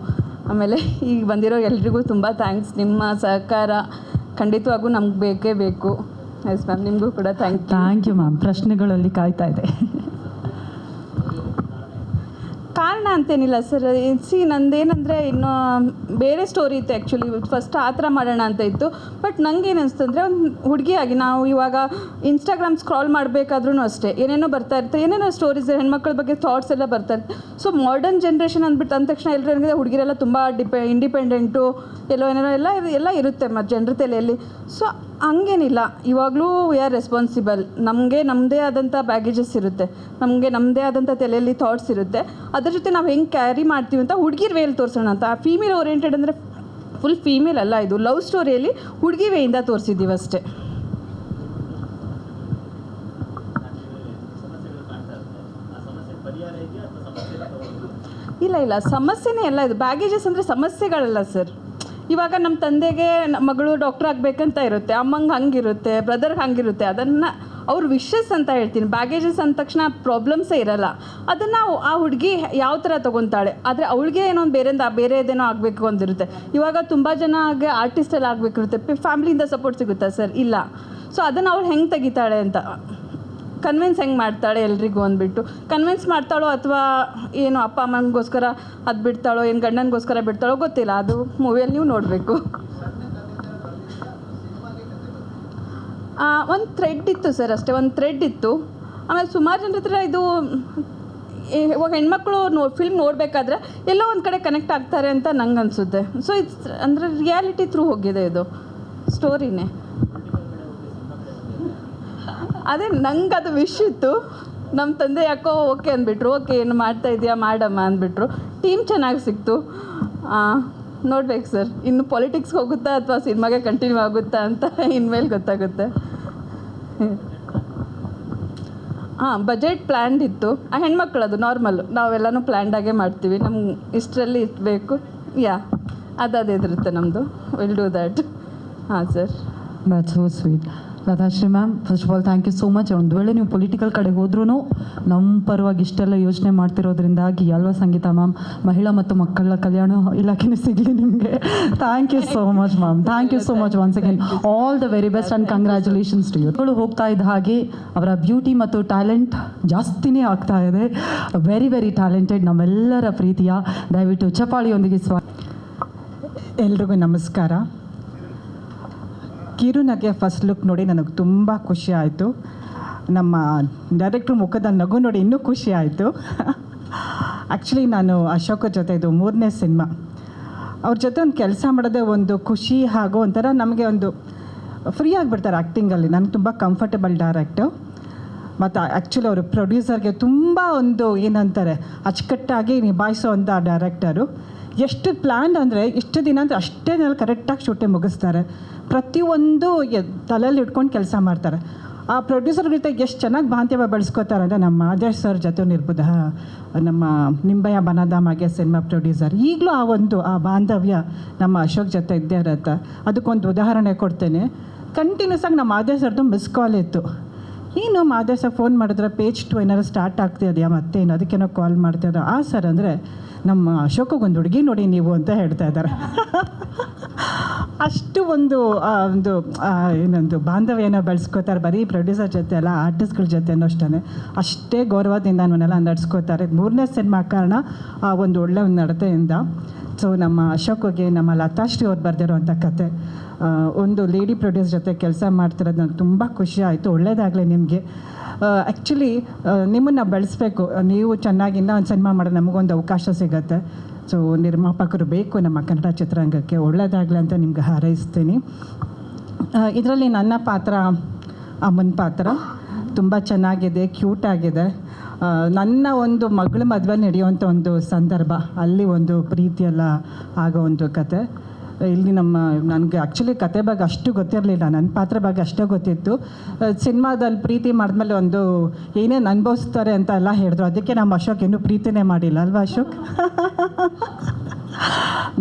[SPEAKER 7] ಆಮೇಲೆ ಈಗ ಬಂದಿರೋ ಎಲ್ರಿಗೂ ತುಂಬ ಥ್ಯಾಂಕ್ಸ್. ನಿಮ್ಮ ಸಹಕಾರ ಖಂಡಿತವಾಗೂ ನಮ್ಗೆ ಬೇಕೇ ಬೇಕು. ಎಸ್ ಮ್ಯಾಮ್, ನಿಮಗೂ ಕೂಡ
[SPEAKER 1] ಥ್ಯಾಂಕ್ ಯು ಮ್ಯಾಮ್. ಪ್ರಶ್ನೆಗಳಲ್ಲಿ ಕಾಯ್ತಾ ಇದೆ.
[SPEAKER 7] ಕಾರಣ ಅಂತೇನಿಲ್ಲ ಸರ್. ನಂದೇನಂದರೆ ಇನ್ನೂ ಬೇರೆ ಸ್ಟೋರಿ ಇತ್ತು ಆ್ಯಕ್ಚುಲಿ. ಫಸ್ಟ್ ಆ ಥರ ಮಾಡೋಣ ಅಂತ ಇತ್ತು. ಬಟ್ ನಂಗೇನು ಅನಿಸ್ತಂದರೆ, ಒಂದು ಹುಡುಗಿಯಾಗಿ ನಾವು ಇವಾಗ ಇನ್ಸ್ಟಾಗ್ರಾಮ್ ಸ್ಕ್ರಾಲ್ ಮಾಡಬೇಕಾದ್ರೂ ಅಷ್ಟೇ ಏನೇನೋ ಬರ್ತಾ ಇರುತ್ತೆ, ಏನೇನೋ ಸ್ಟೋರೀಸ್ ಹೆಣ್ಮಕ್ಳ ಬಗ್ಗೆ ಥಾಟ್ಸ್ ಎಲ್ಲ ಬರ್ತಾ ಇರುತ್ತೆ. ಸೊ ಮಾಡರ್ನ್ ಜನ್ರೇಷನ್ ಅಂದ್ಬಿಟ್ಟು ಅಂದ ತಕ್ಷಣ ಎಲ್ಲರೂ ಏನಿದೆ, ಹುಡುಗಿರೆಲ್ಲ ತುಂಬ ಇಂಡಿಪೆಂಡೆಂಟು ಏನೇನೋ ಎಲ್ಲ ಇರುತ್ತೆ ಮತ್ತು ಜನರ ತಲೆಯಲ್ಲಿ. ಸೊ ಹಂಗೇನಿಲ್ಲ, ಇವಾಗಲೂ ವಿ ಆರ್ ರೆಸ್ಪಾನ್ಸಿಬಲ್. ನಮಗೆ ನಮ್ಮದೇ ಆದಂಥ ಬ್ಯಾಗೇಜಸ್ ಇರುತ್ತೆ, ನಮಗೆ ನಮ್ಮದೇ ಆದಂಥ ತಲೆಯಲ್ಲಿ ಥಾಟ್ಸ್ ಇರುತ್ತೆ. ಅದ್ರ ಜೊತೆ ನಾವು ಹೆಂಗೆ ಕ್ಯಾರಿ ಮಾಡ್ತೀವಿ ಅಂತ ಹುಡುಗಿರ್ ವೇಲ್ ತೋರಿಸೋಣ ಅಂತ. ಫೀಮೇಲ್ ಓರಿಯೆಂಟೆಡ್ ಅಂದರೆ ಫುಲ್ ಫೀಮೇಲ್ ಅಲ್ಲ, ಇದು ಲವ್ ಸ್ಟೋರಿಯಲ್ಲಿ ಹುಡುಗಿ ವೇಯಿಂದ ತೋರಿಸಿದ್ದೀವಿ ಅಷ್ಟೇ. ಇಲ್ಲ ಸಮಸ್ಯೆನೇ ಅಲ್ಲ ಇದು. ಬ್ಯಾಗೇಜಸ್ ಅಂದರೆ ಸಮಸ್ಯೆಗಳಲ್ಲ ಸರ್. ಇವಾಗ ನಮ್ಮ ತಂದೆಗೆ ಮಗಳು ಡಾಕ್ಟ್ರ್ ಆಗಬೇಕಂತ ಇರುತ್ತೆ, ಅಮ್ಮಂಗೆ ಹಂಗಿರುತ್ತೆ, ಬ್ರದರ್ಗೆ ಹಂಗಿರುತ್ತೆ. ಅದನ್ನು ಅವ್ರ ವಿಶಸ್ ಅಂತ ಹೇಳ್ತೀನಿ. ಬ್ಯಾಗೇಜಸ್ ಅಂದ ತಕ್ಷಣ ಪ್ರಾಬ್ಲಮ್ಸೇ ಇರಲ್ಲ. ಅದನ್ನು ಆ ಹುಡುಗಿ ಯಾವ ಥರ ತೊಗೊತಾಳೆ. ಆದರೆ ಅವಳಿಗೆ ಏನೋ ಒಂದು ಬೇರೆದೇನೋ ಆಗಬೇಕು ಅಂದಿರುತ್ತೆ. ಇವಾಗ ತುಂಬ ಜನಗೆ ಆರ್ಟಿಸ್ಟಲ್ಲಿ ಆಗಬೇಕಿರುತ್ತೆ, ಫ್ಯಾಮ್ಲಿಯಿಂದ ಸಪೋರ್ಟ್ ಸಿಗುತ್ತಾ ಸರ್? ಇಲ್ಲ. ಸೊ ಅದನ್ನು ಅವಳು ಹೆಂಗೆ ತೆಗಿತಾಳೆ ಅಂತ, ಕನ್ವಿನ್ಸ್ ಹೆಂಗೆ ಮಾಡ್ತಾಳೆ ಎಲ್ರಿಗೂ ಅಂದ್ಬಿಟ್ಟು. ಕನ್ವಿನ್ಸ್ ಮಾಡ್ತಾಳೋ ಅಥವಾ ಏನು ಅಪ್ಪ ಅಮ್ಮನಿಗೋಸ್ಕರ ಅದು ಬಿಡ್ತಾಳೋ, ಏನು ಗಂಡನಿಗೋಸ್ಕರ ಬಿಡ್ತಾಳೋ ಗೊತ್ತಿಲ್ಲ. ಅದು ಮೂವಿಯಲ್ಲಿ ನೀವು ನೋಡಬೇಕು. ಒಂದು ಥ್ರೆಡ್ ಇತ್ತು ಸರ್, ಅಷ್ಟೇ ಒಂದು ಥ್ರೆಡ್ ಇತ್ತು. ಆಮೇಲೆ ಸುಮಾರು ಜನರ ಹತ್ರ ಇದು ಇವಾಗ ಹೆಣ್ಮಕ್ಳು ಫಿಲ್ಮ್ ನೋಡಬೇಕಾದ್ರೆ ಎಲ್ಲೋ ಒಂದು ಕಡೆ ಕನೆಕ್ಟ್ ಆಗ್ತಾರೆ ಅಂತ ನಂಗೆ ಅನಿಸುತ್ತೆ. ಸೊ ಇಟ್ಸ್ ಅಂದರೆ ರಿಯಾಲಿಟಿ ಥ್ರೂ ಹೋಗಿದೆ ಇದು ಸ್ಟೋರಿನೇ. ಅದೇ ನಂಗೆ ಅದು ವಿಶ್ ಇತ್ತು. ನಮ್ಮ ತಂದೆ ಯಾಕೋ ಓಕೆ ಅಂದ್ಬಿಟ್ರು. ಓಕೆ, ಏನು ಮಾಡ್ತಾ ಇದೆಯಾ ಮಾಡಮ್ಮ ಅಂದ್ಬಿಟ್ರು. ಟೀಮ್ ಚೆನ್ನಾಗಿ ಸಿಕ್ತು. ನೋಡ್ಬೇಕು ಸರ್, ಇನ್ನು ಪಾಲಿಟಿಕ್ಸ್ಗೆ ಹೋಗುತ್ತಾ ಅಥವಾ ಸಿನಿಮಾಗೆ ಕಂಟಿನ್ಯೂ ಆಗುತ್ತಾ ಅಂತ ಇನ್ಮೇಲೆ ಗೊತ್ತಾಗುತ್ತೆ. ಬಜೆಟ್ ಪ್ಲ್ಯಾನ್ಡ್ ಇತ್ತು. ಹೆಣ್ಮಕ್ಳದು ನಾರ್ಮಲ್ಲು, ನಾವೆಲ್ಲನೂ ಪ್ಲ್ಯಾನ್ಡಾಗೆ ಮಾಡ್ತೀವಿ. ನಮ್ಗೆ ಇಷ್ಟರಲ್ಲಿ ಇರಬೇಕು, ಅದಿರುತ್ತೆ ನಮ್ಮದು. Will do that. Sir,
[SPEAKER 1] that's so sweet. Latashri ma'am, first of all thank you so much. ಒಂದು ವೇಳೆ ನೀವು ಪೊಲಿಟಿಕಲ್ ಕಡೆ ಹೋದ್ರೂ ನಮ್ಮ ಪರವಾಗಿ ಇಷ್ಟೆಲ್ಲ ಯೋಚನೆ ಮಾಡ್ತಿರೋದ್ರಿಂದಾಗಿ ಅಲ್ವಾ ಸಂಗೀತ ಮ್ಯಾಮ್, ಮಹಿಳಾ ಮತ್ತು ಮಕ್ಕಳ ಕಲ್ಯಾಣ ಇಲಾಖೆನೇ ಸಿಗಲಿ ನಿಮಗೆ. Thank you so much ma'am. Thank you so much once again. All the very best and congratulations to you. ಹೋಗ್ತಾ ಇದ್ದ ಹಾಗೆ ಅವರ ಬ್ಯೂಟಿ ಮತ್ತು ಟ್ಯಾಲೆಂಟ್ ಜಾಸ್ತಿನೇ ಆಗ್ತಾ ಇದೆ. ವೆರಿ ಟ್ಯಾಲೆಂಟೆಡ್, ನಮ್ಮೆಲ್ಲರ ಪ್ರೀತಿಯ. ದಯವಿಟ್ಟು ಚಪಾಳಿಯೊಂದಿಗೆ
[SPEAKER 8] ಎಲ್ರಿಗೂ ನಮಸ್ಕಾರ. ಕಿರುನಗೆ ಫಸ್ಟ್ ಲುಕ್ ನೋಡಿ ನನಗೆ ತುಂಬ ಖುಷಿ ಆಯಿತು. ನಮ್ಮ ಡೈರೆಕ್ಟ್ರ್ ಮುಖದ ನಗು ನೋಡಿ ಇನ್ನೂ ಖುಷಿ ಆಯಿತು. ಆ್ಯಕ್ಚುಲಿ ನಾನು ಅಶೋಕ ಜೊತೆ ಇದು 3ನೇ ಸಿನಿಮಾ. ಅವ್ರ ಜೊತೆ ಒಂದು ಕೆಲಸ ಮಾಡೋದೇ ಒಂದು ಖುಷಿ, ಹಾಗೂ ಒಂಥರ ನಮಗೆ ಒಂದು ಫ್ರೀ ಆಗಿಬಿಡ್ತಾರೆ ಆ್ಯಕ್ಟಿಂಗಲ್ಲಿ. ನನಗೆ ತುಂಬ ಕಂಫರ್ಟಬಲ್ ಡೈರೆಕ್ಟು. ಮತ್ತು ಆ್ಯಕ್ಚುಲಿ ಅವರು ಪ್ರೊಡ್ಯೂಸರ್ಗೆ ತುಂಬ ಒಂದು ಏನಂತಾರೆ ಅಚ್ಚುಕಟ್ಟಾಗಿ ನಿಭಾಯಿಸೋ ಅಂಥ ಡೈರೆಕ್ಟರು. ಎಷ್ಟು ಪ್ಲ್ಯಾನ್ ಅಂದರೆ ಇಷ್ಟು ದಿನ ಅಂದರೆ ಅಷ್ಟೇ ದಿನ ಕರೆಕ್ಟಾಗಿ ಶೂಟಿಂಗ್ ಮುಗಿಸ್ತಾರೆ. ಪ್ರತಿಯೊಂದು ತಲೆಯಲ್ಲಿ ಇಟ್ಕೊಂಡು ಕೆಲಸ ಮಾಡ್ತಾರೆ. ಆ ಪ್ರೊಡ್ಯೂಸರ್ ಜೊತೆ ಎಷ್ಟು ಚೆನ್ನಾಗಿ ಬಾಂಧವ್ಯ ಬೆಳೆಸ್ಕೋತಾರೆ ಅಂದರೆ ನಮ್ಮ ಆದೇಶ್ ಸರ್ ಜೊತೆ ಇರ್ಬೋದು, ನಮ್ಮ ನಿಂಬಯ್ಯ ಬನದಾಮಗೆ ಸಿನಿಮಾ ಪ್ರೊಡ್ಯೂಸರ್, ಈಗಲೂ ಆ ಬಾಂಧವ್ಯ ನಮ್ಮ ಅಶೋಕ್ ಜೊತೆ ಇದ್ದೇ ಇರುತ್ತೆ. ಅದಕ್ಕೊಂದು ಉದಾಹರಣೆ ಕೊಡ್ತೇನೆ. ಕಂಟಿನ್ಯೂಸ್ ಆಗಿ ನಮ್ಮ ಆದೇಶ್ ಸರ್ದು ಮಿಸ್ ಕಾಲ್ ಇತ್ತು. ಏನು ಆದೇಶ ಫೋನ್ ಮಾಡಿದ್ರೆ ಪೇಜ್ 2 ಏನಾದ್ರು ಸ್ಟಾರ್ಟ್ ಆಗ್ತಿದೆಯಾ ಮತ್ತೇನು ಅದಕ್ಕೇನೋ ಕಾಲ್ ಮಾಡ್ತಿದ್ದಾರೆ. ಸರ್ ಅಂದರೆ ನಮ್ಮ ಅಶೋಕಿಗೆ ಒಂದು ಹುಡುಗಿ ನೋಡಿ ನೀವು ಅಂತ ಹೇಳ್ತಾ ಇದ್ದಾರೆ. ಅಷ್ಟು ಒಂದು ಏನೊಂದು ಬಾಂಧವ್ಯನ ಬೆಳೆಸ್ಕೋತಾರೆ. ಬರೀ ಪ್ರೊಡ್ಯೂಸರ್ ಜೊತೆ ಅಲ್ಲ, ಆರ್ಟಿಸ್ಟ್ಗಳ ಜೊತೆನೂ ಅಷ್ಟೇ ಗೌರವದಿಂದ ಅವನ್ನೆಲ್ಲ ನಡ್ಸ್ಕೋತಾರೆ. 3ನೇ ಸಿನಿಮಾ ಕಾರಣ ಒಂದು ಒಳ್ಳೆಯ ಒಂದು ನಡತೆಯಿಂದ. ಸೊ ನಮ್ಮ ಅಶೋಕಿಗೆ ನಮ್ಮ ಲತಾಶ್ರೀ ಅವ್ರು ಬರೆದಿರೋವಂಥ ಕತೆ, ಒಂದು ಲೇಡಿ ಪ್ರೊಡ್ಯೂಸರ್ ಜೊತೆ ಕೆಲಸ ಮಾಡ್ತಿರೋದು ನನಗೆ ತುಂಬ ಖುಷಿ ಆಯಿತು. ಒಳ್ಳೆಯದಾಗಲಿ ನಿಮಗೆ. ಆ್ಯಕ್ಚುಲಿ ನಿಮ್ಮನ್ನು ಬೆಳೆಸ್ಬೇಕು. ನೀವು ಚೆನ್ನಾಗಿ ಇನ್ನೂ ಒಂದು ಸಿನಿಮಾ ಮಾಡೋದು ನಮಗೊಂದು ಅವಕಾಶ ಸಿಗುತ್ತೆ. ಸೊ ನಿರ್ಮಾಪಕರು ಬೇಕು ನಮ್ಮ ಕನ್ನಡ ಚಿತ್ರರಂಗಕ್ಕೆ. ಒಳ್ಳೆಯದಾಗಲಿ ಅಂತ ನಿಮ್ಗೆ ಹಾರೈಸ್ತೀನಿ. ಇದರಲ್ಲಿ ನನ್ನ ಪಾತ್ರ ಅಮ್ಮನ ಪಾತ್ರ ತುಂಬ ಚೆನ್ನಾಗಿದೆ, ಕ್ಯೂಟ್ ಆಗಿದೆ. ನನ್ನ ಒಂದು ಮಗಳ ಮದುವೆ ನಡೆಯುವಂಥ ಒಂದು ಸಂದರ್ಭ, ಅಲ್ಲಿ ಒಂದು ಪ್ರೀತಿಯೆಲ್ಲ ಆಗೋ ಒಂದು ಕತೆ. ಇಲ್ಲಿ ನನಗೆ ಆ್ಯಕ್ಚುಲಿ ಕತೆ ಬಗ್ಗೆ ಅಷ್ಟು ಗೊತ್ತಿರಲಿಲ್ಲ, ನನ್ನ ಪಾತ್ರ ಬಗ್ಗೆ ಅಷ್ಟೇ ಗೊತ್ತಿತ್ತು. ಸಿನಿಮಾದಲ್ಲಿ ಪ್ರೀತಿ ಮಾಡಿದ್ಮೇಲೆ ಒಂದು ಏನೇನು ಅನುಭವಿಸ್ತಾರೆ ಅಂತ ಎಲ್ಲ ಹೇಳಿದ್ರು. ಅದಕ್ಕೆ ನಮ್ಮ ಅಶೋಕ್ ಇನ್ನೂ ಪ್ರೀತಿನೇ ಮಾಡಿಲ್ಲ ಅಲ್ವಾ ಅಶೋಕ್?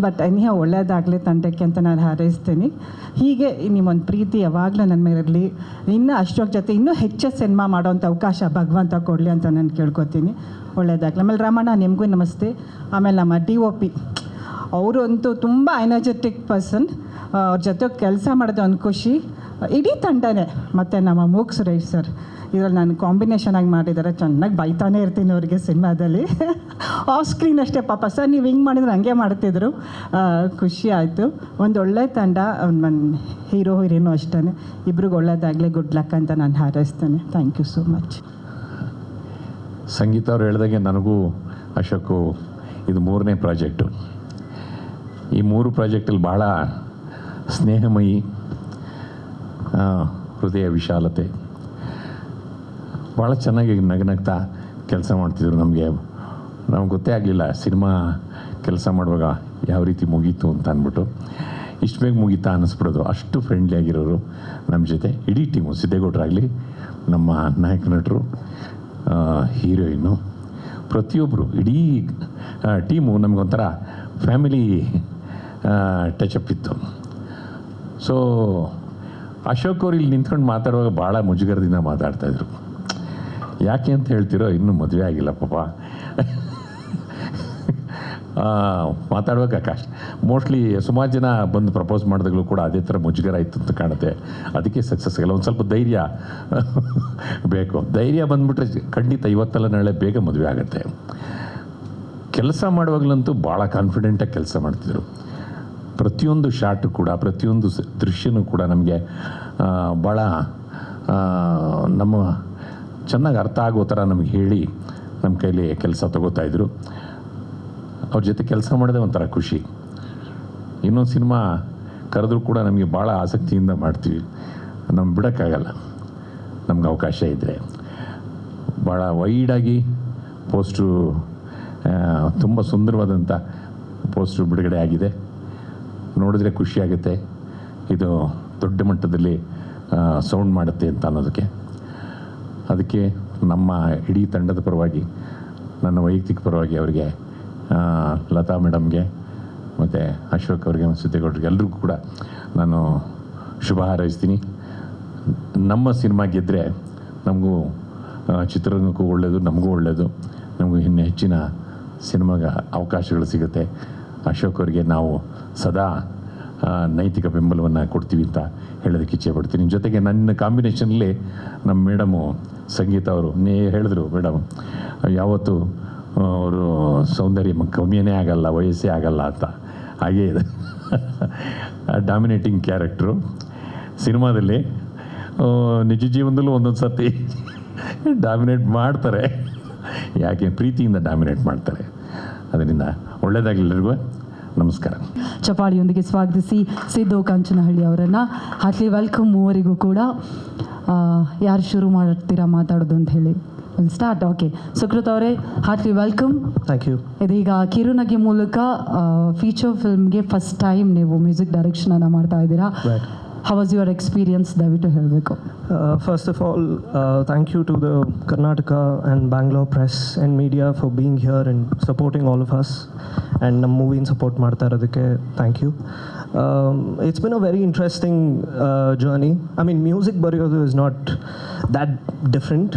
[SPEAKER 8] ಬಟ್ ಎನಿಹ ಒಳ್ಳೆಯದಾಗಲಿ ತಂಡಕ್ಕೆ ಅಂತ ನಾನು ಹಾರೈಸ್ತೀನಿ. ಹೀಗೆ ನಿಮ್ಮೊಂದು ಪ್ರೀತಿ ಯಾವಾಗಲೂ ನನ್ನ ಮೇಲೆ ಇರಲಿ. ಇನ್ನೂ ಅಶೋಕ್ ಜೊತೆ ಇನ್ನೂ ಹೆಚ್ಚು ಸಿನಿಮಾ ಮಾಡೋವಂಥ ಅವಕಾಶ ಭಗವಂತ ಕೊಡಲಿ ಅಂತ ನಾನು ಕೇಳ್ಕೊತೀನಿ. ಒಳ್ಳೆಯದಾಗಲಿ. ಆಮೇಲೆ ರಮಣ, ನಿಮಗೂ ನಮಸ್ತೆ. ಆಮೇಲೆ ನಮ್ಮ DOP ಅವರು ಅಂತೂ ತುಂಬ ಎನರ್ಜೆಟಿಕ್ ಪರ್ಸನ್. ಅವ್ರ ಜೊತೆ ಕೆಲಸ ಮಾಡೋದು ಒಂದು ಖುಷಿ. ಇಡೀ ತಂಡನೇ. ಮತ್ತು ನಮ್ಮ ಮೂಕ್ ಸುರೇಶ್ ಸರ್ ಇದರಲ್ಲಿ ನಾನು ಕಾಂಬಿನೇಷನಾಗಿ ಮಾಡಿದ್ದಾರೆ. ಚೆನ್ನಾಗಿ ಬೈತಾನೇ ಇರ್ತೀನಿ ಅವ್ರಿಗೆ ಸಿನಿಮಾದಲ್ಲಿ. ಆಫ್ ಸ್ಕ್ರೀನ್ ಅಷ್ಟೇ ಪಾಪ ಸರ್ ನೀವು ಹಿಂಗೆ ಮಾಡಿದ್ರೆ ಹಂಗೆ ಮಾಡ್ತಿದ್ರು. ಖುಷಿ ಆಯಿತು. ಒಂದು ಒಳ್ಳೆ ತಂಡ. ನನ್ನ ಹೀರೋ ಹೀರೋಯಿನು ಅಷ್ಟೇ. ಇಬ್ರಿಗೂ ಒಳ್ಳೇದಾಗಲಿ, ಗುಡ್ ಲಕ್ ಅಂತ ನಾನು ಹಾರೈಸ್ತೇನೆ. Thank you so much.
[SPEAKER 9] Sangeetha ಅವ್ರು ಹೇಳಿದಾಗೆ ನನಗೂ ಅಶೋಕು ಇದು 3ನೇ ಪ್ರಾಜೆಕ್ಟು. ಈ 3 ಪ್ರಾಜೆಕ್ಟಲ್ಲಿ ಭಾಳ ಸ್ನೇಹಮಯಿ, ಹೃದಯ ವಿಶಾಲತೆ, ಭಾಳ ಚೆನ್ನಾಗಿ ನಗ್ನಗ್ತಾ ಕೆಲಸ ಮಾಡ್ತಿದ್ರು. ನಮಗೆ ಗೊತ್ತೇ ಆಗಲಿಲ್ಲ ಸಿನಿಮಾ ಕೆಲಸ ಮಾಡುವಾಗ ಯಾವ ರೀತಿ ಮುಗೀತು ಅಂತ ಅಂದ್ಬಿಟ್ಟು. ಇಷ್ಟು ಬೇಗ ಮುಗೀತಾ ಅನ್ನಿಸ್ಬಿಡೋದು. ಅಷ್ಟು ಫ್ರೆಂಡ್ಲಿ ಆಗಿರೋರು ನಮ್ಮ ಜೊತೆ. ಇಡೀ ಟೀಮು, ಸಿದ್ದೇಗೌಡರಾಗಲಿ, ನಮ್ಮ ನಾಯಕ ನಟರು, ಹೀರೋಯಿನ್ನು, ಪ್ರತಿಯೊಬ್ಬರು, ಇಡೀ ಟೀಮು ನಮಗೊಂಥರ ಫ್ಯಾಮಿಲಿ ಟಚಪ್ ಇತ್ತು. ಸೊ ಅಶೋಕ್ ಅವ್ರು ಇಲ್ಲಿ ನಿಂತ್ಕೊಂಡು ಮಾತಾಡುವಾಗ ಭಾಳ ಮುಜುಗರದಿಂದ ಮಾತಾಡ್ತಾಯಿದ್ರು. ಯಾಕೆ ಅಂತ ಹೇಳ್ತಿರೋ, ಇನ್ನೂ ಮದುವೆ ಆಗಿಲ್ಲ ಪಾಪ. ಮಾತಾಡುವಾಗ ಕಷ್ಟ. ಮೋಸ್ಟ್ಲಿ ಸುಮಾರು ಜನ ಬಂದು ಪ್ರಪೋಸ್ ಮಾಡಿದಾಗಲೂ ಕೂಡ ಅದೇ ಥರ ಮುಜುಗರ ಇತ್ತು ಅಂತ ಕಾಣುತ್ತೆ. ಅದಕ್ಕೆ ಸಕ್ಸಸ್ ಆಗಲ್ಲ. ಒಂದು ಸ್ವಲ್ಪ ಧೈರ್ಯ ಬೇಕು. ಧೈರ್ಯ ಬಂದುಬಿಟ್ರೆ ಖಂಡಿತ ಇವತ್ತಲ್ಲ ನಾಳೆ ಬೇಗ ಮದುವೆ ಆಗುತ್ತೆ. ಕೆಲಸ ಮಾಡುವಾಗಲಂತೂ ಭಾಳ ಕಾನ್ಫಿಡೆಂಟಾಗಿ ಕೆಲಸ ಮಾಡ್ತಿದ್ರು. ಪ್ರತಿಯೊಂದು ಶಾಟು ಕೂಡ, ಪ್ರತಿಯೊಂದು ದೃಶ್ಯನೂ ಕೂಡ ನಮಗೆ ಭಾಳ ನಮ್ಮ ಚೆನ್ನಾಗಿ ಅರ್ಥ ಆಗೋ ಥರ ನಮಗೆ ಹೇಳಿ ನಮ್ಮ ಕೈಲಿ ಕೆಲಸ ತಗೋತಾಯಿದ್ರು. ಅವ್ರ ಜೊತೆ ಕೆಲಸ ಮಾಡೋದೇ ಒಂಥರ ಖುಷಿ. ಇನ್ನೊಂದು ಸಿನಿಮಾ ಕರೆದ್ರೂ ಕೂಡ ನಮಗೆ ಭಾಳ ಆಸಕ್ತಿಯಿಂದ ಮಾಡ್ತೀವಿ. ನಮ್ಗೆ ಬಿಡೋಕ್ಕಾಗಲ್ಲ, ನಮ್ಗೆ ಅವಕಾಶ ಇದ್ದರೆ. ಭಾಳ ವೈಡಾಗಿ ಪೋಸ್ಟ್ರು, ತುಂಬ ಸುಂದರವಾದಂಥ ಪೋಸ್ಟ್ರು ಬಿಡುಗಡೆ ಆಗಿದೆ. ನೋಡಿದ್ರೆ ಖುಷಿಯಾಗುತ್ತೆ. ಇದು ದೊಡ್ಡ ಮಟ್ಟದಲ್ಲಿ ಸೌಂಡ್ ಮಾಡುತ್ತೆ ಅಂತ ಅನ್ನೋದಕ್ಕೆ. ಅದಕ್ಕೆ ನಮ್ಮ ಇಡೀ ತಂಡದ ಪರವಾಗಿ, ನನ್ನ ವೈಯಕ್ತಿಕ ಪರವಾಗಿ ಅವರಿಗೆ, ಲತಾ ಮೇಡಮ್ಗೆ ಮತ್ತು ಅಶೋಕ್ ಅವರಿಗೆ, ಸಿದ್ದೇಗೌಡರಿಗೆ ಎಲ್ರಿಗೂ ಕೂಡ ನಾನು ಶುಭ ಹಾರೈಸ್ತೀನಿ. ನಮ್ಮ ಸಿನಿಮಾ ಗೆದ್ದರೆ ನಮಗೂ ಚಿತ್ರರಂಗಕ್ಕೂ ಒಳ್ಳೆಯದು, ನಮಗೂ ಒಳ್ಳೆಯದು. ನಮಗೂ ಇನ್ನೂ ಹೆಚ್ಚಿನ ಸಿನಿಮಾಗೆ ಅವಕಾಶಗಳು ಸಿಗುತ್ತೆ. ಅಶೋಕ್ ಅವರಿಗೆ ನಾವು ಸದಾ ನೈತಿಕ ಬೆಂಬಲವನ್ನು ಕೊಡ್ತೀವಿ ಅಂತ ಹೇಳೋದಕ್ಕೆ ಇಚ್ಛೆ ಪಡ್ತೀನಿ. ಜೊತೆಗೆ ನನ್ನ ಕಾಂಬಿನೇಷನಲ್ಲಿ ನಮ್ಮ ಮೇಡಮು ಸಂಗೀತ ಅವರು ಹೇಳಿದ್ರು, ಮೇಡಮ್ ಯಾವತ್ತೂ ಅವರು ಸೌಂದರ್ಯ ಕಮ್ಮಿಯೇ ಆಗಲ್ಲ, ವಯಸ್ಸೇ ಆಗಲ್ಲ ಅಂತ. ಹಾಗೇ ಇದೆ. ಡಾಮಿನೇಟಿಂಗ್ ಕ್ಯಾರೆಕ್ಟ್ರು ಸಿನಿಮಾದಲ್ಲಿ, ನಿಜ ಜೀವನದಲ್ಲೂ ಒಂದೊಂದು ಸರ್ತಿ ಡಾಮಿನೇಟ್ ಮಾಡ್ತಾರೆ. ಯಾಕೆ ಪ್ರೀತಿಯಿಂದ ಡಾಮಿನೇಟ್ ಮಾಡ್ತಾರೆ. ಅದರಿಂದ ಒಳ್ಳೆಯದಾಗಲಿ ಎಲ್ಲರಿಗೂ. ನಮಸ್ಕಾರ.
[SPEAKER 1] ಚಪಾಳಿಯೊಂದಿಗೆ ಸ್ವಾಗತಿಸಿ ಸಿದ್ದು ಕಂಚನಹಳ್ಳಿ ಅವರನ್ನು. ಹಾರ್ಟ್ಲಿ ವೆಲ್ಕಮ್ ಮೂವರಿಗೂ ಕೂಡ. ಯಾರು ಶುರು ಮಾಡ್ತೀರಾ ಮಾತಾಡೋದು ಅಂತ ಹೇಳಿ? Will start. ಓಕೆ, ಸುಕೃತ್ ಅವರೇ, ಹಾರ್ಟ್ಲಿ ವೆಲ್ಕಮ್.
[SPEAKER 4] Thank you.
[SPEAKER 1] ಇದೀಗ ಕಿರುನಗೆ ಮೂಲಕ ಫೀಚರ್ ಫಿಲ್ಮ್ಗೆ ಫಸ್ಟ್ ಟೈಮ್ ನೀವು ಮ್ಯೂಸಿಕ್ ಡೈರೆಕ್ಷನನ್ನು ಮಾಡ್ತಾ ಇದ್ದೀರಾ. How was your experience? ದಯವಿಟ್ಟು ಹೇಳಬೇಕು.
[SPEAKER 10] First of all, thank you to the Karnataka and Bangalore press and media for being here and supporting all of us. And ನಮ್ಮ ಮೂವಿನ support ಮಾಡ್ತಾ ಇರೋದಕ್ಕೆ thank you. It's been a very interesting journey. I mean, music ಬರೆಯೋದು is not that different.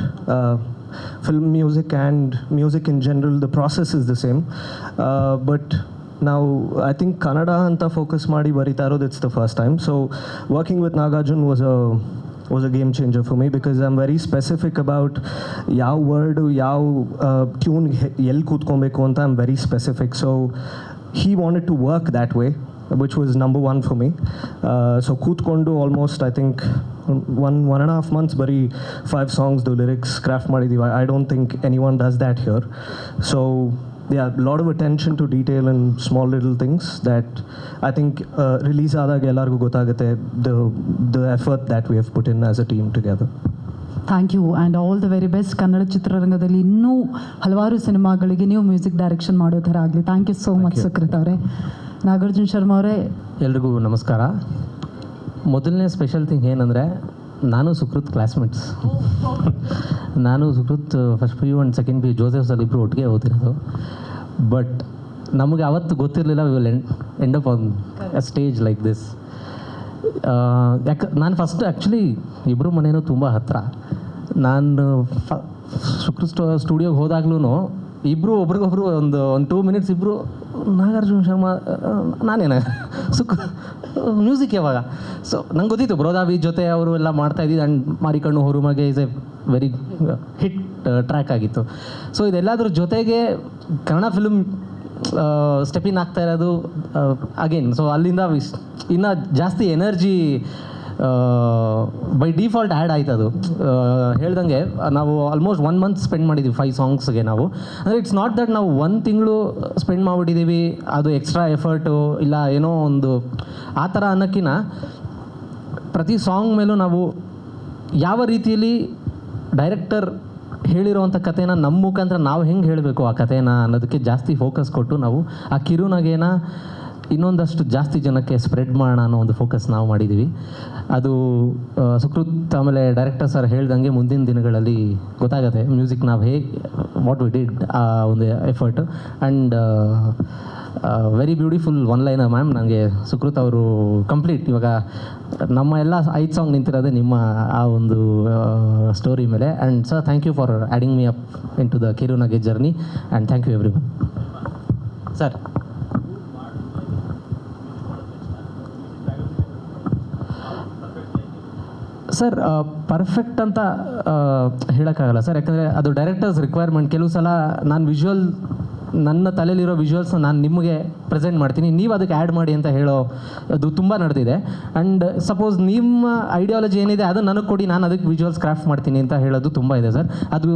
[SPEAKER 10] Film music and music in general, the process is the same. But now I think Kannada anta focus ಮಾಡಿ ಬರಿತಾ ಇರೋದು it's the first time. So working with Nagarjun was a game changer for me because I'm very specific about ಯಾವ word ಯಾವ tune ಎಲ್ಲಿ ಕೂತ್ಕೊಬೇಕು ಅಂತ I'm very specific. So he wanted to work that way, which was number one for me. So ಕೂತ್ಕೊಂಡು almost I think one and a half months ಬರೀ 5 songs the lyrics craft ಮಾಡಿದ್ದೀವಿ. I don't think anyone does that here. So yeah, a lot of attention to detail and small little things that I think release ಆದಾಗ ಎಲ್ಲರಿಗೂ ಗೊತ್ತಾಗುತ್ತೆ the effort that we have put in as a team together.
[SPEAKER 1] Thank you and all the very best. Kannada ಚಿತ್ರರಂಗದಲ್ಲಿ ಇನ್ನೂ ಹಲವಾರು ಸಿನಿಮಾಗಳಿಗೆ ನೀವು music direction ಮಾಡೋ ಥರ ಆಗಲಿ. Thank you so much Sukruth ಅವರೇ. ನಾಗಾರ್ಜುನ ಶರ್ಮಾ ಅವರೇ,
[SPEAKER 11] ಎಲ್ರಿಗೂ ನಮಸ್ಕಾರ. ಮೊದಲನೇ ಸ್ಪೆಷಲ್ ಥಿಂಗ್ ಏನಂದರೆ, ನಾನು ಸುಕೃತ್ ಕ್ಲಾಸ್ಮೇಟ್ಸ್. ನಾನು Sukrut first PU and second PU ಜೋಸೆಫ್ಸಲ್ಲಿ ಇಬ್ಬರು ಒಟ್ಟಿಗೆ ಓದಿರೋದು. ಬಟ್ ನಮಗೆ ಅವತ್ತು ಗೊತ್ತಿರಲಿಲ್ಲ we will end up on a stage like this. ನಾನು ಫಸ್ಟ್ ಆ್ಯಕ್ಚುಲಿ ಇಬ್ಬರು ಮನೇನೂ ತುಂಬ ಹತ್ತಿರ. ನಾನು ಸುಕೃತ್ ಸ್ಟುಡಿಯೋಗೆ ಹೋದಾಗ್ಲೂ ಇಬ್ಬರು ಒಬ್ರಿಗೊಬ್ರು ಒಂದು 2 minutes ಇಬ್ಬರು ನಾಗಾರ್ಜುನ ಶರ್ಮಾ ನಾನೇನ ಮ್ಯೂಸಿಕ್ ಯಾವಾಗ. ಸೊ ನಂಗೆ ಗೊತ್ತಿತ್ತು ಬ್ರೋದಾವಿ ಜೊತೆ ಅವರು ಎಲ್ಲ ಮಾಡ್ತಾಯಿದ್ದು. ಆ್ಯಂಡ್ ಮಾರಿಕಣ್ಣು ಹೊರಮಗೆ is a very hit track ಆಗಿತ್ತು. ಸೊ ಇದೆಲ್ಲದ್ರ ಜೊತೆಗೆ ಕನ್ನಡ ಫಿಲ್ಮ್ ಸ್ಟೆಪ್ ಇನ್ ಆಗ್ತಾ ಇರೋದು ಅಗೇನ್. ಸೊ ಅಲ್ಲಿಂದ ಇನ್ನೂ ಜಾಸ್ತಿ ಎನರ್ಜಿ ಬೈ ಡಿಫಾಲ್ಟ್ ಆ್ಯಡ್ ಆಯ್ತು. ಅದು ಹೇಳ್ದಂಗೆ ನಾವು ಆಲ್ಮೋಸ್ಟ್ 1 month ಸ್ಪೆಂಡ್ ಮಾಡಿದ್ದೀವಿ 5 songsಗೆ ನಾವು. ಅಂದರೆ ಇಟ್ಸ್ ನಾಟ್ ದಟ್ ನಾವು 1 ತಿಂಗಳು ಸ್ಪೆಂಡ್ ಮಾಡಿಬಿಟ್ಟಿದ್ದೀವಿ, ಅದು ಎಕ್ಸ್ಟ್ರಾ ಎಫರ್ಟು ಇಲ್ಲ ಏನೋ ಒಂದು ಆ ಥರ ಅನ್ನೋಕ್ಕಿಂತ ಪ್ರತಿ ಸಾಂಗ್ ಮೇಲೂ ನಾವು ಯಾವ ರೀತಿಯಲ್ಲಿ ಡೈರೆಕ್ಟರ್ ಹೇಳಿರೋವಂಥ ಕಥೆನ ನಮ್ಮ ಮುಖಾಂತರ ನಾವು ಹೆಂಗೆ ಹೇಳಬೇಕು ಆ ಕಥೆನ ಅನ್ನೋದಕ್ಕೆ ಜಾಸ್ತಿ ಫೋಕಸ್ ಕೊಟ್ಟು ನಾವು ಆ ಕಿರುನಗೆನ ಇನ್ನೊಂದಷ್ಟು ಜಾಸ್ತಿ ಜನಕ್ಕೆ ಸ್ಪ್ರೆಡ್ ಮಾಡೋಣ ಅನ್ನೋ ಒಂದು ಫೋಕಸ್ ನಾವು ಮಾಡಿದ್ದೀವಿ. ಅದು ಸುಕೃತ್ ಆಮೇಲೆ ಡೈರೆಕ್ಟರ್ ಸರ್ ಹೇಳ್ದಂಗೆ ಮುಂದಿನ ದಿನಗಳಲ್ಲಿ ಗೊತ್ತಾಗುತ್ತೆ ಮ್ಯೂಸಿಕ್ ನಾವು ಹೇಗೆ ವಾಟ್ ವಿ ಡಿಡ್ ಆ ಒಂದು effort. And very beautiful one liner ma'am. ನನಗೆ ಸುಕೃತ್ ಅವರು ಕಂಪ್ಲೀಟ್ ಇವಾಗ ನಮ್ಮ ಎಲ್ಲ 5 ಸಾಂಗ್ ನಿಂತಿರೋದೇ ನಿಮ್ಮ ಆ ಒಂದು ಸ್ಟೋರಿ ಮೇಲೆ. And sir thank you for adding me up into the Kirunage journey and thank you everyone. Sir sir perfect ಅಂತ ಹೇಳೋಕ್ಕಾಗಲ್ಲ ಸರ್, ಯಾಕಂದರೆ ಅದು ಡೈರೆಕ್ಟರ್ಸ್ ರಿಕ್ವೈರ್ಮೆಂಟ್. ಕೆಲವು ಸಲ ನಾನು ವಿಜುವಲ್ ನನ್ನ ತಲೆಯಲ್ಲಿರೋ ವಿಜುವಲ್ಸ್ನ ನಾನು ನಿಮಗೆ ಪ್ರೆಸೆಂಟ್ ಮಾಡ್ತೀನಿ, ನೀವು ಅದಕ್ಕೆ ಆ್ಯಡ್ ಮಾಡಿ ಅಂತ ಹೇಳೋ ಅದು ತುಂಬ ನಡೆದಿದೆ. ಆ್ಯಂಡ್ ಸಪೋಸ್ ನಿಮ್ಮ ಐಡಿಯಾಲಜಿ ಏನಿದೆ ಅದು ನನಗೆ ಕೊಡಿ, ನಾನು ಅದಕ್ಕೆ ವಿಜುವಲ್ಸ್ ಕ್ರಾಫ್ಟ್ ಮಾಡ್ತೀನಿ ಅಂತ ಹೇಳೋದು ತುಂಬ ಇದೆ ಸರ್. ಅದು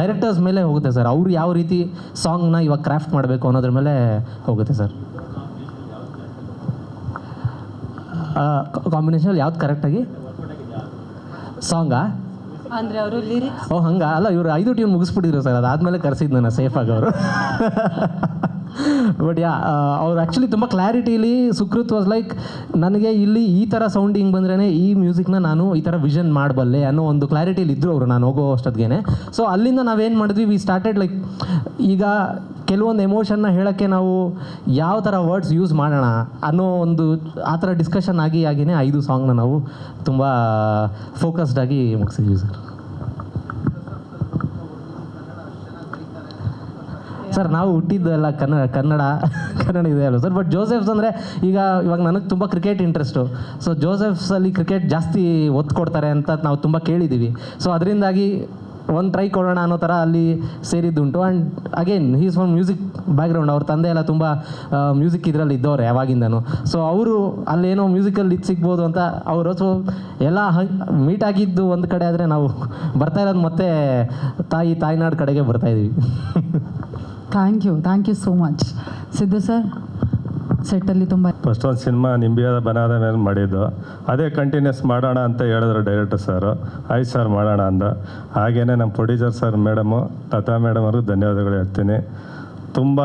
[SPEAKER 11] ಡೈರೆಕ್ಟರ್ಸ್ ಮೇಲೆ ಹೋಗುತ್ತೆ ಸರ್, ಅವರು ಯಾವ ರೀತಿ ಸಾಂಗ್ನ ಇವಾಗ ಕ್ರಾಫ್ಟ್ ಮಾಡಬೇಕು ಅನ್ನೋದ್ರ ಮೇಲೆ ಹೋಗುತ್ತೆ ಸರ್. ಕಾಂಬಿನೇಷನ್ ಯಾವ್ದು ಕರೆಕ್ಟಾಗಿ ಸಾಂಗಾ
[SPEAKER 7] ಅಂದರೆ ಅವರು ಲಿರಿಕ್ಸ್
[SPEAKER 11] ಹಂಗೆ ಅಲ್ಲ, ಇವರು 5 ಟ್ಯೂನ್ ಮುಗಿಸ್ಬಿಟ್ಟಿದ್ರು ಸರ್, ಅದಾದಮೇಲೆ ಕರೆಸಿದ್ದು ನಾನು ಸೇಫಾಗಿ ಅವರು. ಬಟ್ ಯಾ ಅವ್ರು ಆ್ಯಕ್ಚುಲಿ ತುಂಬ ಕ್ಲಾರಿಟಿಲಿ ಸುಕೃತ್ ವಾಸ್ ಲೈಕ್ ನನಗೆ ಇಲ್ಲಿ ಈ ಥರ ಸೌಂಡಿಂಗ್ ಬಂದ್ರೇ ಈ ಮ್ಯೂಸಿಕ್ನ ನಾನು ಈ ಥರ ವಿಷನ್ ಮಾಡಬಲ್ಲೆ ಅನ್ನೋ ಒಂದು ಕ್ಲಾರಿಟಿಲಿ ಇದ್ದರು ಅವರು ನಾನು ಹೋಗೋ ಅಷ್ಟೊತ್ತಿಗೆ. ಸೊ ಅಲ್ಲಿಂದ ನಾವೇನು ಮಾಡಿದ್ವಿ, ವಿ ಸ್ಟಾರ್ಟೆಡ್ ಲೈಕ್ ಈಗ ಕೆಲವೊಂದು ಎಮೋಷನ್ನ ಹೇಳೋಕ್ಕೆ ನಾವು ಯಾವ ಥರ ವರ್ಡ್ಸ್ ಯೂಸ್ ಮಾಡೋಣ ಅನ್ನೋ ಒಂದು ಆ ಥರ ಡಿಸ್ಕಷನ್ ಆಗಿನೇ 5 ಸಾಂಗ್ನ ನಾವು ತುಂಬ ಫೋಕಸ್ಡಾಗಿ ಮುಗಿಸಿದ್ವಿ ಸರ್. ಸರ್ ನಾವು ಹುಟ್ಟಿದ್ದೆಲ್ಲ ಕನ್ನಡ ಇದೆ ಅಲ್ಲ ಸರ್. ಬಟ್ ಜೋಸೆಫ್ಸ್ ಅಂದರೆ ಇವಾಗ ನನಗೆ ತುಂಬ ಕ್ರಿಕೆಟ್ ಇಂಟ್ರೆಸ್ಟು. ಸೊ ಜೋಸೆಫ್ಸಲ್ಲಿ ಕ್ರಿಕೆಟ್ ಜಾಸ್ತಿ ಒತ್ತು ಕೊಡ್ತಾರೆ ಅಂತ ನಾವು ತುಂಬ ಕೇಳಿದ್ದೀವಿ. ಸೊ ಅದರಿಂದಾಗಿ ಒಂದು ಟ್ರೈ ಕೊಡೋಣ ಅನ್ನೋ ಥರ ಅಲ್ಲಿ ಸೇರಿದ್ದುಂಟು. And again he's from music background. ಅವ್ರ ತಂದೆ ಎಲ್ಲ ತುಂಬ ಮ್ಯೂಸಿಕ್ ಇದರಲ್ಲಿ ಇದ್ದವ್ರೆ ಯಾವಾಗಿಂದನು. ಸೊ ಅವರು ಅಲ್ಲೇನೋ ಮ್ಯೂಸಿಕಲ್ಲಿ ಇದು ಸಿಗ್ಬೋದು ಅಂತ ಅವರು. ಸೊ ಎಲ್ಲ ಮೀಟ್ ಆಗಿದ್ದು ಒಂದು ಕಡೆ ಆದರೆ ನಾವು ಬರ್ತಾ ಇರೋದು ಮತ್ತೆ ತಾಯ್ನಾಡು ಕಡೆಗೆ ಬರ್ತಾಯಿದ್ದೀವಿ.
[SPEAKER 1] Thank you so much. Siddu sir, ಸೆಟ್ಟಲ್ಲಿ ತುಂಬ
[SPEAKER 12] ಫಸ್ಟ್ ಒಂದು ಸಿನಿಮಾ ನಿಂಬಿಯಾದ ಬನಾದ ಮೇಲೆ ಮಾಡಿದ್ದು, ಅದೇ ಕಂಟಿನ್ಯೂಸ್ ಮಾಡೋಣ ಅಂತ ಹೇಳಿದ್ರು ಡೈರೆಕ್ಟರ್ ಸರು. ಆಯ್ತು ಸರ್ ಮಾಡೋಣ ಅಂದ. ಹಾಗೇ ನಮ್ಮ producer sir madam Lata madam ಅವ್ರಿಗೂ ಧನ್ಯವಾದಗಳು ಹೇಳ್ತೀನಿ. ತುಂಬ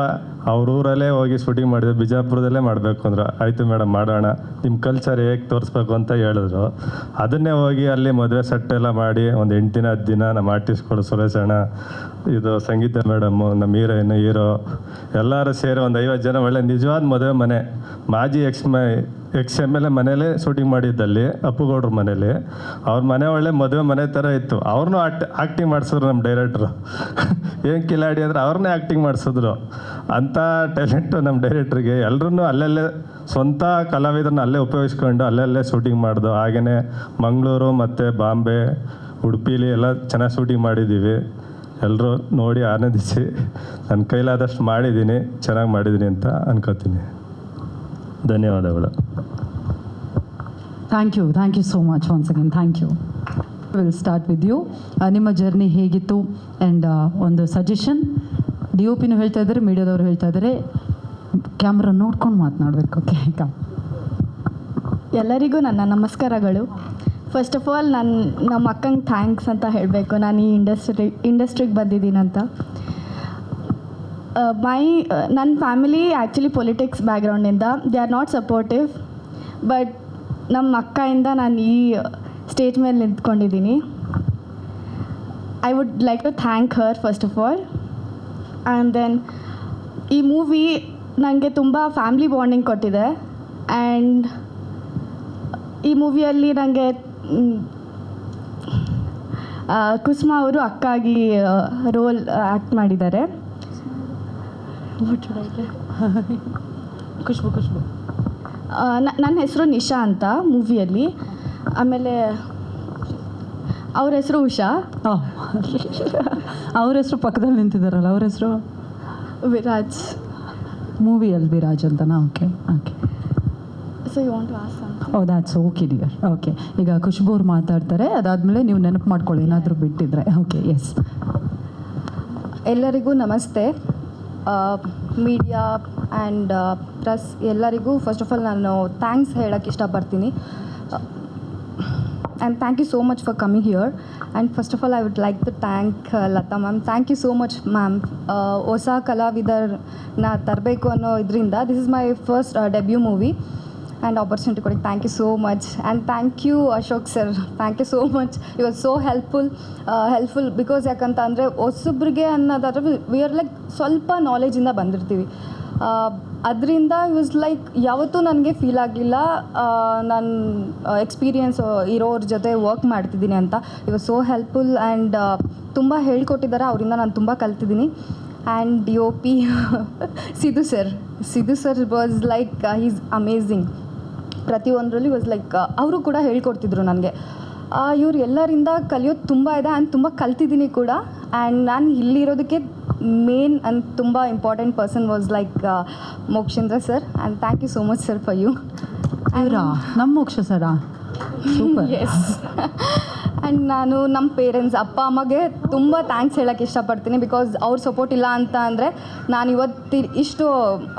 [SPEAKER 12] ಅವ್ರ ಊರಲ್ಲೇ ಹೋಗಿ ಶೂಟಿಂಗ್ ಮಾಡಿದ್ರು, ಬಿಜಾಪುರದಲ್ಲೇ ಮಾಡಬೇಕು ಅಂದರು. ಆಯಿತು ಮೇಡಮ್ ಮಾಡೋಣ, ನಿಮ್ಮ ಕಲ್ಚರ್ ಹೇಗೆ ತೋರಿಸ್ಬೇಕು ಅಂತ ಹೇಳಿದ್ರು. ಅದನ್ನೇ ಹೋಗಿ ಅಲ್ಲಿ ಮದುವೆ ಸೆಟ್ ಎಲ್ಲ ಮಾಡಿ ಒಂದು 8 ದಿನ 10 ದಿನ ನಮ್ಮ ಆರ್ಟಿಸ್ಟ್ಗಳು ಸುರೇಶ್ ಅಣ್ಣ, ಇದು ಸಂಗೀತ ಮೇಡಮ್ಮು, ನಮ್ಮ ಹೀರೋಯಿನ್, ಹೀರೋ ಎಲ್ಲರೂ ಸೇರಿ ಒಂದು 50 ಜನ ಒಳ್ಳೆ ನಿಜವಾದ ಮದುವೆ ಮನೆ. ಮಾಜಿ ಎಕ್ಸ್ MLA ಮನೇಲೇ ಶೂಟಿಂಗ್ ಮಾಡಿದ್ದಲ್ಲಿ, ಅಪ್ಪುಗೌಡ್ರ ಮನೇಲಿ. ಅವ್ರ ಮನೆ ಒಳ್ಳೆ ಮದುವೆ ಮನೆ ಥರ ಇತ್ತು. ಅವ್ರನ್ನೂ ಆ್ಯಕ್ಟಿಂಗ್ ಮಾಡಿಸಿದ್ರು ನಮ್ಮ ಡೈರೆಕ್ಟ್ರು. ಏನು ಕಿಲಾಡಿ ಅಂದರೆ ಅವ್ರನ್ನೇ ಆ್ಯಕ್ಟಿಂಗ್ ಮಾಡಿಸಿದ್ರು. ಅಂಥ ಟ್ಯಾಲೆಂಟು ನಮ್ಮ ಡೈರೆಕ್ಟ್ರಿಗೆ. ಎಲ್ಲರೂ ಅಲ್ಲಲ್ಲೇ ಸ್ವಂತ ಕಲಾವಿದರನ್ನ ಅಲ್ಲೇ ಉಪಯೋಗಿಸ್ಕೊಂಡು ಅಲ್ಲಲ್ಲೇ ಶೂಟಿಂಗ್ ಮಾಡ್ದು. ಹಾಗೆಯೇ ಮಂಗಳೂರು ಮತ್ತು ಬಾಂಬೆ, ಉಡುಪಿಲಿ ಎಲ್ಲ ಚೆನ್ನಾಗಿ ಶೂಟಿಂಗ್ ಮಾಡಿದ್ದೀವಿ. ಎಲ್ಲರೂ ನೋಡಿ ಆನಂದಿಸಿ, ನನ್ನ ಕೈಲಾದಷ್ಟು ಮಾಡಿದ್ದೀನಿ, ಚೆನ್ನಾಗಿ ಮಾಡಿದ್ದೀನಿ ಅಂತ ಅನ್ಕೋತೀನಿ. ಧನ್ಯವಾದಗಳು.
[SPEAKER 1] Thank you so much once again. Thank you. Will start with you. ನಿಮ್ಮ ಜರ್ನಿ ಹೇಗಿತ್ತು ಆ್ಯಂಡ್ ಒಂದು ಸಜೆಷನ್. DOPನೂ ಹೇಳ್ತಾ ಇದ್ದಾರೆ, ಮೀಡಿಯಾದವರು ಹೇಳ್ತಾ ಇದ್ದಾರೆ, ಕ್ಯಾಮ್ರಾ ನೋಡ್ಕೊಂಡು ಮಾತನಾಡಬೇಕು. ಓಕೆ,
[SPEAKER 13] ಎಲ್ಲರಿಗೂ ನನ್ನ ನಮಸ್ಕಾರಗಳು. ಫಸ್ಟ್ ಆಫ್ ಆಲ್ ನಮ್ಮ ಅಕ್ಕಂಗೆ ಥ್ಯಾಂಕ್ಸ್ ಅಂತ ಹೇಳಬೇಕು. ನಾನು ಈ ಇಂಡಸ್ಟ್ರಿಗೆ ಬಂದಿದ್ದೀನಂತ. ನನ್ನ ಫ್ಯಾಮಿಲಿ ಆ್ಯಕ್ಚುಲಿ ಪೊಲಿಟಿಕ್ಸ್ ಬ್ಯಾಕ್ಗ್ರೌಂಡಿಂದ they are not supportive, but ನಮ್ಮ ಅಕ್ಕಯಿಂದ ನಾನು ಈ ಸ್ಟೇಜ್ ಮೇಲೆ ನಿಂತ್ಕೊಂಡಿದ್ದೀನಿ. I would like to thank her first of all. And then ಈ ಮೂವಿ ನನಗೆ ತುಂಬ ಫ್ಯಾಮ್ಲಿ ಬಾಂಡಿಂಗ್ ಕೊಟ್ಟಿದೆ. ಆ್ಯಂಡ್ ಈ ಮೂವಿಯಲ್ಲಿ ನನಗೆ ಕುಸುಮಾ ಅವರು ಅಕ್ಕಾಗಿ ರೋಲ್ ಆ್ಯಕ್ಟ್ ಮಾಡಿದ್ದಾರೆ.
[SPEAKER 1] ಖುಷ್ಬು
[SPEAKER 13] ನನ್ನ ಹೆಸರು ನಿಶಾ ಅಂತ ಮೂವಿಯಲ್ಲಿ. ಆಮೇಲೆ ಅವ್ರ ಹೆಸರು ಉಷಾ.
[SPEAKER 1] ಅವ್ರ ಹೆಸರು ಪಕ್ಕದಲ್ಲಿ ನಿಂತಿದ್ದಾರಲ್ಲ, ಅವ್ರ ಹೆಸರು
[SPEAKER 13] ವಿರಾಜ್.
[SPEAKER 1] ಮೂವಿಯಲ್ಲಿ ವಿರಾಜ್ ಅಂತನಾ? Okay.
[SPEAKER 13] So you want to ask something?
[SPEAKER 1] Oh that's okay dear. Okay, ಈಗ ಖುಷ್ಬು ಅವ್ರು ಮಾತಾಡ್ತಾರೆ, ಅದಾದಮೇಲೆ ನೀವು ನೆನಪು ಮಾಡ್ಕೊಳ್ಳಿ ಏನಾದರೂ ಬಿಟ್ಟಿದ್ರೆ. Okay, yes.
[SPEAKER 7] ಎಲ್ಲರಿಗೂ ನಮಸ್ತೆ. ಮೀಡಿಯಾ ಆ್ಯಂಡ್ ಪ್ರೆಸ್ ಎಲ್ಲರಿಗೂ ಫಸ್ಟ್ ಆಫ್ ಆಲ್ ನಾನು ಥ್ಯಾಂಕ್ಸ್ ಹೇಳೋಕ್ಕೆ ಇಷ್ಟಪಡ್ತೀನಿ. And thank you so much for coming here. And first of all I would like to thank Lata ma'am. Thank you so much ma'am. ಹೊಸ ಕಲಾವಿದರನ್ನ ತರಬೇಕು ಅನ್ನೋ ಇದರಿಂದ this is my first debut movie and opportunity ಕೊಡಿ. Thank you so much. And thank you Ashok sir, thank you so much. You are so helpful because ಯಾಕಂತ ಅಂದರೆ ಹೊಸಬ್ರಿಗೆ ಅನ್ನೋದಾದ್ರೆ we are like ಸ್ವಲ್ಪ ನಾಲೆಜಿಂದ ಬಂದಿರ್ತೀವಿ. ಅದರಿಂದ ವಾಸ್ ಲೈಕ್ ಯಾವತ್ತೂ ನನಗೆ ಫೀಲ್ ಆಗಲಿಲ್ಲ ನಾನು ಎಕ್ಸ್ಪೀರಿಯನ್ಸ್ ಇರೋರ ಜೊತೆ ವರ್ಕ್ ಮಾಡ್ತಿದ್ದೀನಿ ಅಂತ. You are so helpful and ತುಂಬ ಹೇಳ್ಕೊಟ್ಟಿದ್ದಾರೆ, ಅವರಿಂದ ನಾನು ತುಂಬ ಕಲ್ತಿದ್ದೀನಿ. And DOP Siddu sir was like is amazing. ಪ್ರತಿಯೊಂದರಲ್ಲಿ ವಾಸ್ ಲೈಕ್ ಅವರು ಕೂಡ ಹೇಳ್ಕೊಡ್ತಿದ್ರು ನನಗೆ. ಇವ್ರು ಎಲ್ಲರಿಂದ ಕಲಿಯೋದು ತುಂಬ ಇದೆ ಆ್ಯಂಡ್ ತುಂಬ ಕಲ್ತಿದ್ದೀನಿ ಕೂಡ. ಆ್ಯಂಡ್ ನಾನು ಇಲ್ಲಿರೋದಕ್ಕೆ ಮೇನ್ ಆ್ಯಂಡ್ ತುಂಬ important person was like Mokshendra sir. And thank you so much sir for you.
[SPEAKER 1] ನಮ್ಮ Moksha sir? Super.
[SPEAKER 7] S. And ನಾನು ನಮ್ಮ ಪೇರೆಂಟ್ಸ್ ಅಪ್ಪ ಅಮ್ಮಗೆ ತುಂಬ ಥ್ಯಾಂಕ್ಸ್ ಹೇಳೋಕ್ಕೆ ಇಷ್ಟಪಡ್ತೀನಿ. ಬಿಕಾಸ್ ಅವ್ರ ಸಪೋರ್ಟ್ ಇಲ್ಲ ಅಂತ ಅಂದರೆ ನಾನು ಇವತ್ತು ಇಷ್ಟು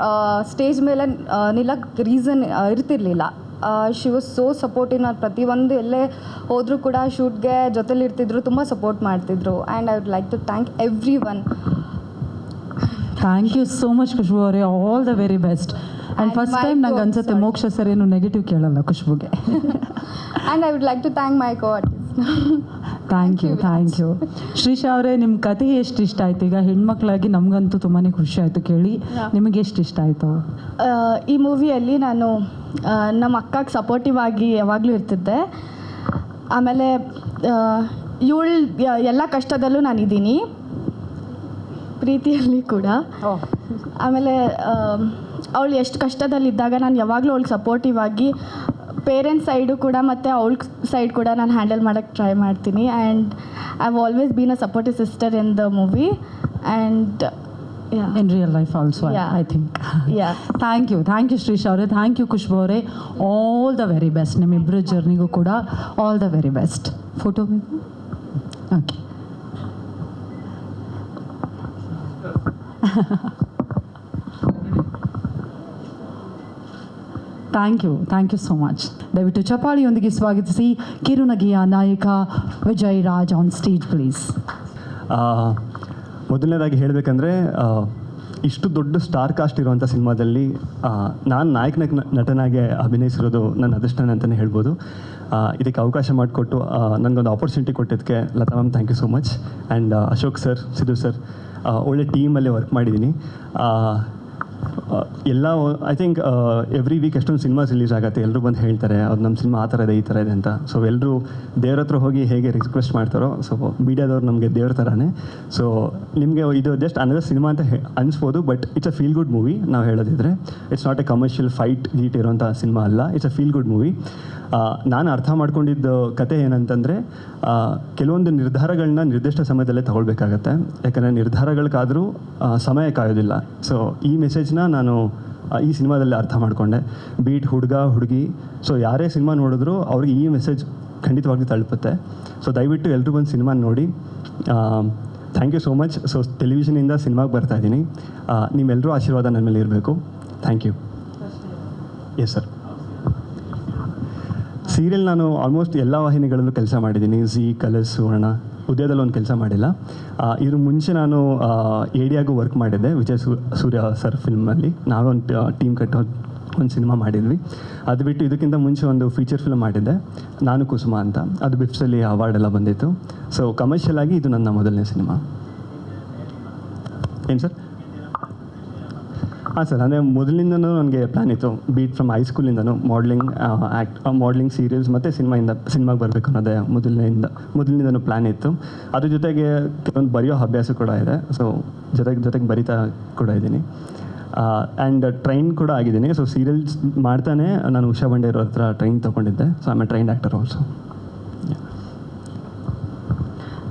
[SPEAKER 7] ಸ್ಟೇಜ್ ಮೇಲೆ ನಿಲ್ಲಕ್ಕೆ ರೀಸನ್ ಇರ್ತಿರ್ಲಿಲ್ಲ. She was so supportive. ನಾನು ಪ್ರತಿಯೊಂದು ಎಲ್ಲೇ ಹೋದರೂ ಕೂಡ ಶೂಟ್ಗೆ ಜೊತೆಲಿರ್ತಿದ್ರು, ತುಂಬ ಸಪೋರ್ಟ್ ಮಾಡ್ತಿದ್ರು. And I would like to thank everyone.
[SPEAKER 1] Thank you so much Khushbu ಅವರೇ. All the very best. And first time ನಂಗೆ ಅನ್ಸುತ್ತೆ ಮೋಕ್ಷ ಸರ್ ಏನು ನೆಗೆಟಿವ್ ಕೇಳಲ್ಲ ಖುಷ್ಬುಗೆ.
[SPEAKER 7] And I would like to thank my coat.
[SPEAKER 1] Thank you. Shreesha ಅವರೇ, ನಿಮ್ಮ ಕತೆ ಎಷ್ಟು ಇಷ್ಟ ಆಯ್ತು? ಈಗ ಹೆಣ್ಮಕ್ಳಾಗಿ ನಮಗಂತೂ ತುಂಬಾ ಖುಷಿ ಆಯಿತು ಕೇಳಿ. ನಿಮಗೆ ಎಷ್ಟು ಇಷ್ಟ ಆಯಿತು?
[SPEAKER 13] ಈ ಮೂವಿಯಲ್ಲಿ ನಾನು ನಮ್ಮ ಅಕ್ಕಗೆ ಸಪೋರ್ಟಿವ್ ಆಗಿ ಯಾವಾಗಲೂ ಇರ್ತಿದ್ದೆ. ಆಮೇಲೆ ಇವಳು ಎಲ್ಲ ಕಷ್ಟದಲ್ಲೂ ನಾನಿದ್ದೀನಿ, ಪ್ರೀತಿಯಲ್ಲಿ ಕೂಡ. ಆಮೇಲೆ ಅವಳು ಎಷ್ಟು ಕಷ್ಟದಲ್ಲಿದ್ದಾಗ ನಾನು ಯಾವಾಗಲೂ ಅವಳಿಗೆ ಸಪೋರ್ಟಿವ್ ಆಗಿ ಪೇರೆಂಟ್ಸ್ ಸೈಡು ಕೂಡ ಮತ್ತು ಅವಳ ಸೈಡ್ ಕೂಡ ನಾನು ಹ್ಯಾಂಡಲ್ ಮಾಡೋಕ್ಕೆ ಟ್ರೈ ಮಾಡ್ತೀನಿ. And I have always been a supportive sister in the movie and
[SPEAKER 1] in real life also I think. Thank you Shreesha ಅವರೇ. ಥ್ಯಾಂಕ್ ಯು ಖುಷ್ಬು ಅವರೇ. ಆಲ್ ದ ವೆರಿ ಬೆಸ್ಟ್ ನಿಮ್ಮಿಬ್ಬರ ಜರ್ನಿಗೂ ಕೂಡ. All the very best. Photo ಬೇಕು? Okay. Thank you so much. ದಯವಿಟ್ಟು ಚಪಾಳಿಯೊಂದಿಗೆ ಸ್ವಾಗತಿಸಿ ಕಿರುನಗೆಯ ನಾಯಕ Vijay Raj on stage please.
[SPEAKER 14] ಮೊದಲನೇದಾಗಿ ಹೇಳಬೇಕಂದ್ರೆ ಇಷ್ಟು ದೊಡ್ಡ ಸ್ಟಾರ್ ಕಾಸ್ಟ್ ಇರುವಂಥ ಸಿನಿಮಾದಲ್ಲಿ ನಾನು ನಾಯಕ ನಟನಾಗಿ ಅಭಿನಯಿಸಿರೋದು ನನ್ನ ಅದೃಷ್ಟನೇ ಅಂತಲೇ ಹೇಳ್ಬೋದು. ಇದಕ್ಕೆ ಅವಕಾಶ ಮಾಡಿಕೊಟ್ಟು ನನಗೊಂದು ಆಪರ್ಚುನಿಟಿ ಕೊಟ್ಟಿದ್ದಕ್ಕೆ Lata ma'am thank you so much. And Ashok sir, Siddu sir, ಒಳ್ಳೆ ಟೀಮಲ್ಲೇ ವರ್ಕ್ ಮಾಡಿದ್ದೀನಿ. ಎಲ್ಲ ಐ ಥಿಂಕ್ ಎವ್ರಿ ವೀಕ್ ಎಷ್ಟೊಂದು ಸಿನಿಮಾಸ್ ರಿಲೀಸ್ ಆಗುತ್ತೆ, ಎಲ್ಲರೂ ಬಂದು ಹೇಳ್ತಾರೆ ಅದು ನಮ್ಮ ಸಿನಿಮಾ ಆ ಥರ ಇದೆ ಈ ಥರ ಇದೆ ಅಂತ. ಸೊ ಎಲ್ಲರೂ ದೇವ್ರ ಹತ್ರ ಹೋಗಿ ಹೇಗೆ ರಿಕ್ವೆಸ್ಟ್ ಮಾಡ್ತಾರೋ, ಸೊ ಮೀಡಿಯಾದವ್ರು ನಮಗೆ ದೇವ್ರ ಥರನೇ. ಸೊ ನಿಮಗೆ ಇದು ಜಸ್ಟ್ ಅನ್ನೋದು ಸಿನಿಮಾ ಅಂತ ಅನಿಸ್ಬೋದು, but it's a feel good movie. ನಾವು ಹೇಳೋದಿದ್ರೆ it's not a commercial fight ಗೀಟ್ ಇರೋಂಥ ಸಿನಿಮಾ ಅಲ್ಲ, it's a feel good movie. ನಾನು ಅರ್ಥ ಮಾಡ್ಕೊಂಡಿದ್ದು ಕತೆ ಏನಂತಂದರೆ, ಕೆಲವೊಂದು ನಿರ್ಧಾರಗಳನ್ನ ನಿರ್ದಿಷ್ಟ ಸಮಯದಲ್ಲೇ ತಗೊಳ್ಬೇಕಾಗತ್ತೆ. ಯಾಕಂದರೆ ನಿರ್ಧಾರಗಳಿಗಾದರೂ ಸಮಯ ಕಾಯೋದಿಲ್ಲ. ಸೊ ಈ ಮೆಸೇಜ್ನ ನಾನು ಈ ಸಿನಿಮಾದಲ್ಲಿ ಅರ್ಥ ಮಾಡಿಕೊಂಡೆ. ಬೀಟ್ ಹುಡುಗ ಹುಡುಗಿ, ಸೊ ಯಾರೇ ಸಿನಿಮಾ ನೋಡಿದ್ರು ಅವ್ರಿಗೆ ಈ ಮೆಸೇಜ್ ಖಂಡಿತವಾಗಿ ತಲುಪುತ್ತೆ. ಸೊ ದಯವಿಟ್ಟು ಎಲ್ಲರೂ ಬಂದು ಸಿನಿಮಾ ನೋಡಿ. Thank you so much. So ಟೆಲಿವಿಷನಿಂದ ಸಿನಿಮಾಗೆ ಬರ್ತಾಯಿದ್ದೀನಿ, ನಿಮ್ಮೆಲ್ಲರೂ ಆಶೀರ್ವಾದ ನನ್ನ ಮೇಲೆ ಇರಬೇಕು. Thank you. Yes sir. Serial ನಾನು ಆಲ್ಮೋಸ್ಟ್ ಎಲ್ಲ ವಾಹಿನಿಗಳಲ್ಲೂ ಕೆಲಸ ಮಾಡಿದ್ದೀನಿ. ಝೀ, ಕಲರ್ಸ್, ಸುವರ್ಣ, ಉದಯದಲ್ಲಿ ಒಂದು ಕೆಲಸ ಮಾಡಿಲ್ಲ. ಇದ್ರ ಮುಂಚೆ ನಾನು ಏಡಿಯಾಗೂ ವರ್ಕ್ ಮಾಡಿದ್ದೆ, ವಿಜಯ್ ಸೂರ್ಯ ಸರ್ ಫಿಲ್ಮಲ್ಲಿ. ನಾವೇ ಒಂದು ಟೀಮ್ ಕಟ್ಟೋ ಒಂದು ಸಿನಿಮಾ ಮಾಡಿದ್ವಿ. ಅದು ಬಿಟ್ಟು ಇದಕ್ಕಿಂತ ಮುಂಚೆ ಒಂದು ಫೀಚರ್ ಫಿಲ್ಮ್ ಮಾಡಿದ್ದೆ, ನಾನು ಕುಸುಮ ಅಂತ. ಅದು ಬಿಫ್ಸಲ್ಲಿ ಅವಾರ್ಡೆಲ್ಲ ಬಂದಿತ್ತು. ಸೊ ಕಮರ್ಷಿಯಲ್ ಆಗಿ ಇದು ನನ್ನ ಮೊದಲನೇ ಸಿನಿಮಾ. ಏನು ಸರ್? ಹಾಂ ಸರ್, ಅಂದರೆ ಮೊದಲಿಂದನೂ ನನಗೆ ಪ್ಲ್ಯಾನ್ ಇತ್ತು. ಬೀಟ್ ಫ್ರಮ್ ಹೈಸ್ಕೂಲಿಂದನೂ ಮಾಡಲಿಂಗ್ ಸೀರಿಯಲ್ಸ್ ಮತ್ತು ಸಿನಿಮಾಗೆ ಬರಬೇಕು ಅನ್ನೋದೇ ಮೊದಲಿನಿಂದನೂ ಪ್ಲ್ಯಾನ್ ಇತ್ತು. ಅದ್ರ ಜೊತೆಗೆ ಕೆಲವೊಂದು ಬರೆಯೋ ಅಭ್ಯಾಸ ಕೂಡ ಇದೆ. ಸೊ ಜೊತೆಗೆ ಬರಿತಾ ಕೂಡ ಇದ್ದೀನಿ. ಆ್ಯಂಡ್ ಟ್ರೈನ್ ಕೂಡ ಆಗಿದ್ದೀನಿ. ಸೊ ಸೀರಿಯಲ್ಸ್ ಮಾಡ್ತಾನೆ ನಾನು ಉಷಾ ಬಂಡೇರವ್ರ ಹತ್ರ ಟ್ರೈನ್ ತೊಗೊಂಡಿದ್ದೆ. So I am a trained actor also.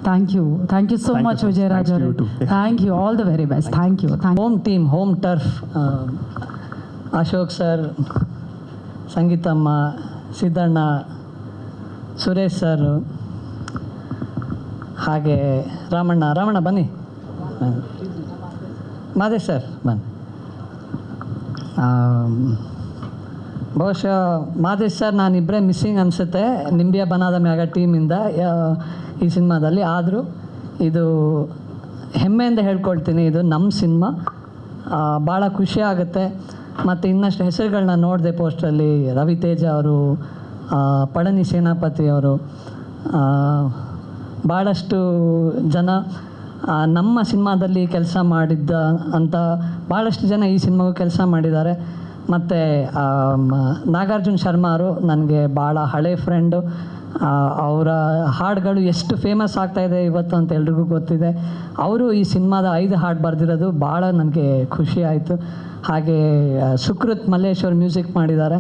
[SPEAKER 1] Thank you so much Vijay Raj ಅವರು. Thank you, all the very best. Thank you.
[SPEAKER 2] Home team, home turf, Ashok sir, ಸಂಗೀತಮ್ಮ, ಸಿದ್ದಣ್ಣ, ಸುರೇಶ್ ಸರ್, ಹಾಗೆ ರಾಮಣ್ಣ ಬನ್ನಿ, ಮಾದೇಶ್ ಸರ್ ಬನ್ನಿ. ಬಹುಶಃ ಮಾದೇಶ್ ಸರ್ ನಾನಿಬ್ಬರೇ ಮಿಸ್ಸಿಂಗ್ ಅನಿಸುತ್ತೆ ನಿಂಬಿಯ ಬನಾದ ಮ್ಯಾಗ ಟೀಮಿಂದ ಈ ಸಿನಿಮಾದಲ್ಲಿ. ಆದರೂ ಇದು ಹೆಮ್ಮೆಯಿಂದ ಹೇಳ್ಕೊಳ್ತೀನಿ, ಇದು ನಮ್ಮ ಸಿನಿಮಾ. ಭಾಳ ಖುಷಿ ಆಗುತ್ತೆ. ಮತ್ತು ಇನ್ನಷ್ಟು ಹೆಸರುಗಳನ್ನ ನೋಡಿದೆ ಪೋಸ್ಟರಲ್ಲಿ. ರವಿ ತೇಜ ಅವರು, ಪಳನಿ ಸೇನಾಪತಿ ಅವರು, ಭಾಳಷ್ಟು ಜನ ನಮ್ಮ ಸಿನಿಮಾದಲ್ಲಿ ಕೆಲಸ ಮಾಡಿದ್ದ ಅಂತ ಭಾಳಷ್ಟು ಜನ ಈ ಸಿನಿಮಾಗೂ ಕೆಲಸ ಮಾಡಿದ್ದಾರೆ. ಮತ್ತು ನಾಗಾರ್ಜುನ ಶರ್ಮಾ ಅವರು ನನಗೆ ಭಾಳ ಹಳೆ ಫ್ರೆಂಡು. ಅವರ ಹಾಡುಗಳು ಎಷ್ಟು ಫೇಮಸ್ ಆಗ್ತಾಯಿದೆ ಇವತ್ತು ಅಂತ ಎಲ್ರಿಗೂ ಗೊತ್ತಿದೆ. ಅವರು ಈ ಸಿನಿಮಾದ 5 ಹಾಡು ಬರೆದಿರೋದು ಭಾಳ ನನಗೆ ಖುಷಿ ಆಯಿತು. ಹಾಗೆ ಸುಕೃತ್ ಮಲ್ಲೇಶ್ವರ್ ಮ್ಯೂಸಿಕ್ ಮಾಡಿದ್ದಾರೆ.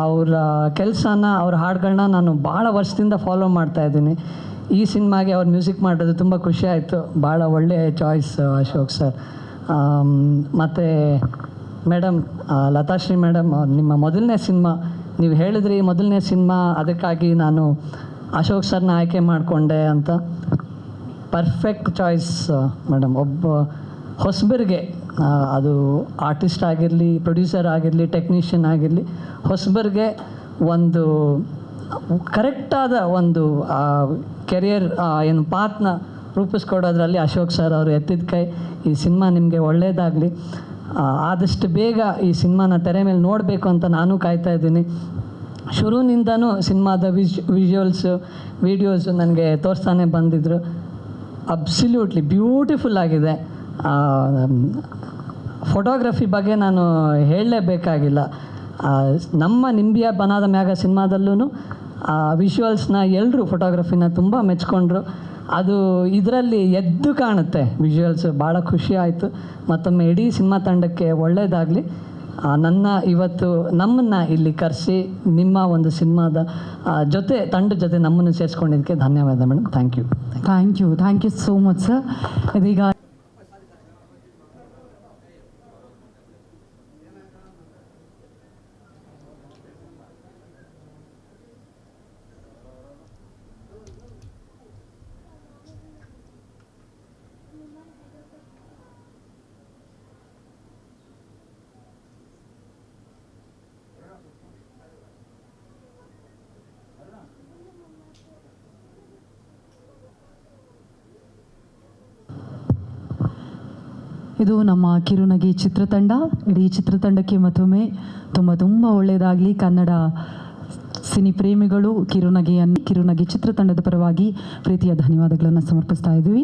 [SPEAKER 2] ಅವರ ಕೆಲಸನ, ಅವ್ರ ಹಾಡುಗಳನ್ನ ನಾನು ಭಾಳ ವರ್ಷದಿಂದ ಫಾಲೋ ಮಾಡ್ತಾಯಿದ್ದೀನಿ. ಈ ಸಿನಿಮಾಗೆ ಅವ್ರು ಮ್ಯೂಸಿಕ್ ಮಾಡೋದು ತುಂಬ ಖುಷಿ ಆಯಿತು. ಭಾಳ ಒಳ್ಳೆಯ ಚಾಯ್ಸ್ ಅಶೋಕ್ ಸರ್. ಮತ್ತು ಮೇಡಮ್, ಲತಾಶ್ರೀ ಮೇಡಮ್, ನಿಮ್ಮ ಮೊದಲನೇ ಸಿನಿಮಾ ನೀವು ಹೇಳಿದ್ರಿ, ಮೊದಲನೇ ಸಿನಿಮಾ, ಅದಕ್ಕಾಗಿ ನಾನು ಅಶೋಕ್ ಸರ್ನ ಆಯ್ಕೆ ಮಾಡಿಕೊಂಡೆ ಅಂತ. Perfect choice madam. ಒಬ್ಬ ಹೊಸಬರಿಗೆ, ಅದು ಆರ್ಟಿಸ್ಟ್ ಆಗಿರಲಿ, ಪ್ರೊಡ್ಯೂಸರ್ ಆಗಿರಲಿ, ಟೆಕ್ನಿಷಿಯನ್ ಆಗಿರಲಿ, ಹೊಸಬರಿಗೆ ಒಂದು ಕರೆಕ್ಟಾದ ಒಂದು ಕೆರಿಯರ್ ಏನು ಪಾತ್ನ ರೂಪಿಸ್ಕೊಡೋದ್ರಲ್ಲಿ ಅಶೋಕ್ ಸರ್ ಅವರು ಎತ್ತಿದ ಕೈ. ಈ ಸಿನಿಮಾ ನಿಮಗೆ ಒಳ್ಳೆಯದಾಗಲಿ. ಆದಷ್ಟು ಬೇಗ ಈ ಸಿನಿಮಾನ ತೆರೆ ಮೇಲೆ ನೋಡಬೇಕು ಅಂತ ನಾನು ಕಾಯ್ತಾ ಇದ್ದೀನಿ. ಶುರುವಿನಿಂದನೂ ಸಿನಿಮಾದ ವಿಜುವಲ್ಸು, ವೀಡಿಯೋಸು ನನಗೆ ತೋರಿಸ್ತಾನೆ ಬಂದಿದ್ದರು. ಅಬ್ಸಲ್ಯೂಟ್ಲಿ ಬ್ಯೂಟಿಫುಲ್ ಆಗಿದೆ. ಫೋಟೋಗ್ರಫಿ ಬಗ್ಗೆ ನಾನು ಹೇಳಲೇಬೇಕಾಗಿಲ್ಲ. ನಮ್ಮ ನಿಂಬಿಯ ಬನಾದ ಮ್ಯಾಗ ಸಿನಿಮಾದಲ್ಲೂ ವಿಜುವಲ್ಸ್ನ ಎಲ್ಲರೂ ಫೋಟೋಗ್ರಫಿನ ತುಂಬ ಮೆಚ್ಕೊಂಡ್ರು. ಅದು ಇದರಲ್ಲಿ ಎದ್ದು ಕಾಣುತ್ತೆ ವಿಜುವಲ್ಸ್. ಭಾಳ ಖುಷಿ ಆಯಿತು. ಮತ್ತೊಮ್ಮೆ ಇಡೀ ಸಿನಿಮಾ ತಂಡಕ್ಕೆ ಒಳ್ಳೆಯದಾಗಲಿ. ಇವತ್ತು ನಮ್ಮನ್ನು ಇಲ್ಲಿ ಕರೆಸಿ ನಿಮ್ಮ ಒಂದು ಸಿನಿಮಾದ ತಂಡದ ಜೊತೆ ನಮ್ಮನ್ನು ಸೇರಿಸ್ಕೊಂಡಿದ್ದಕ್ಕೆ ಧನ್ಯವಾದ madam.
[SPEAKER 1] Thank you so much sir. ಇದೀಗ ಇದು ನಮ್ಮ ಕಿರುನಗೆ ಚಿತ್ರತಂಡ. ಇಡೀ ಚಿತ್ರತಂಡಕ್ಕೆ ಮತ್ತೊಮ್ಮೆ ತುಂಬ ಒಳ್ಳೆಯದಾಗಲಿ. ಕನ್ನಡ ಸಿನಿ ಪ್ರೇಮಿಗಳು ಕಿರುನಗೆ ಚಿತ್ರತಂಡದ ಪರವಾಗಿ ಪ್ರೀತಿಯ ಧನ್ಯವಾದಗಳನ್ನು ಸಮರ್ಪಿಸ್ತಾ ಇದ್ದೀವಿ.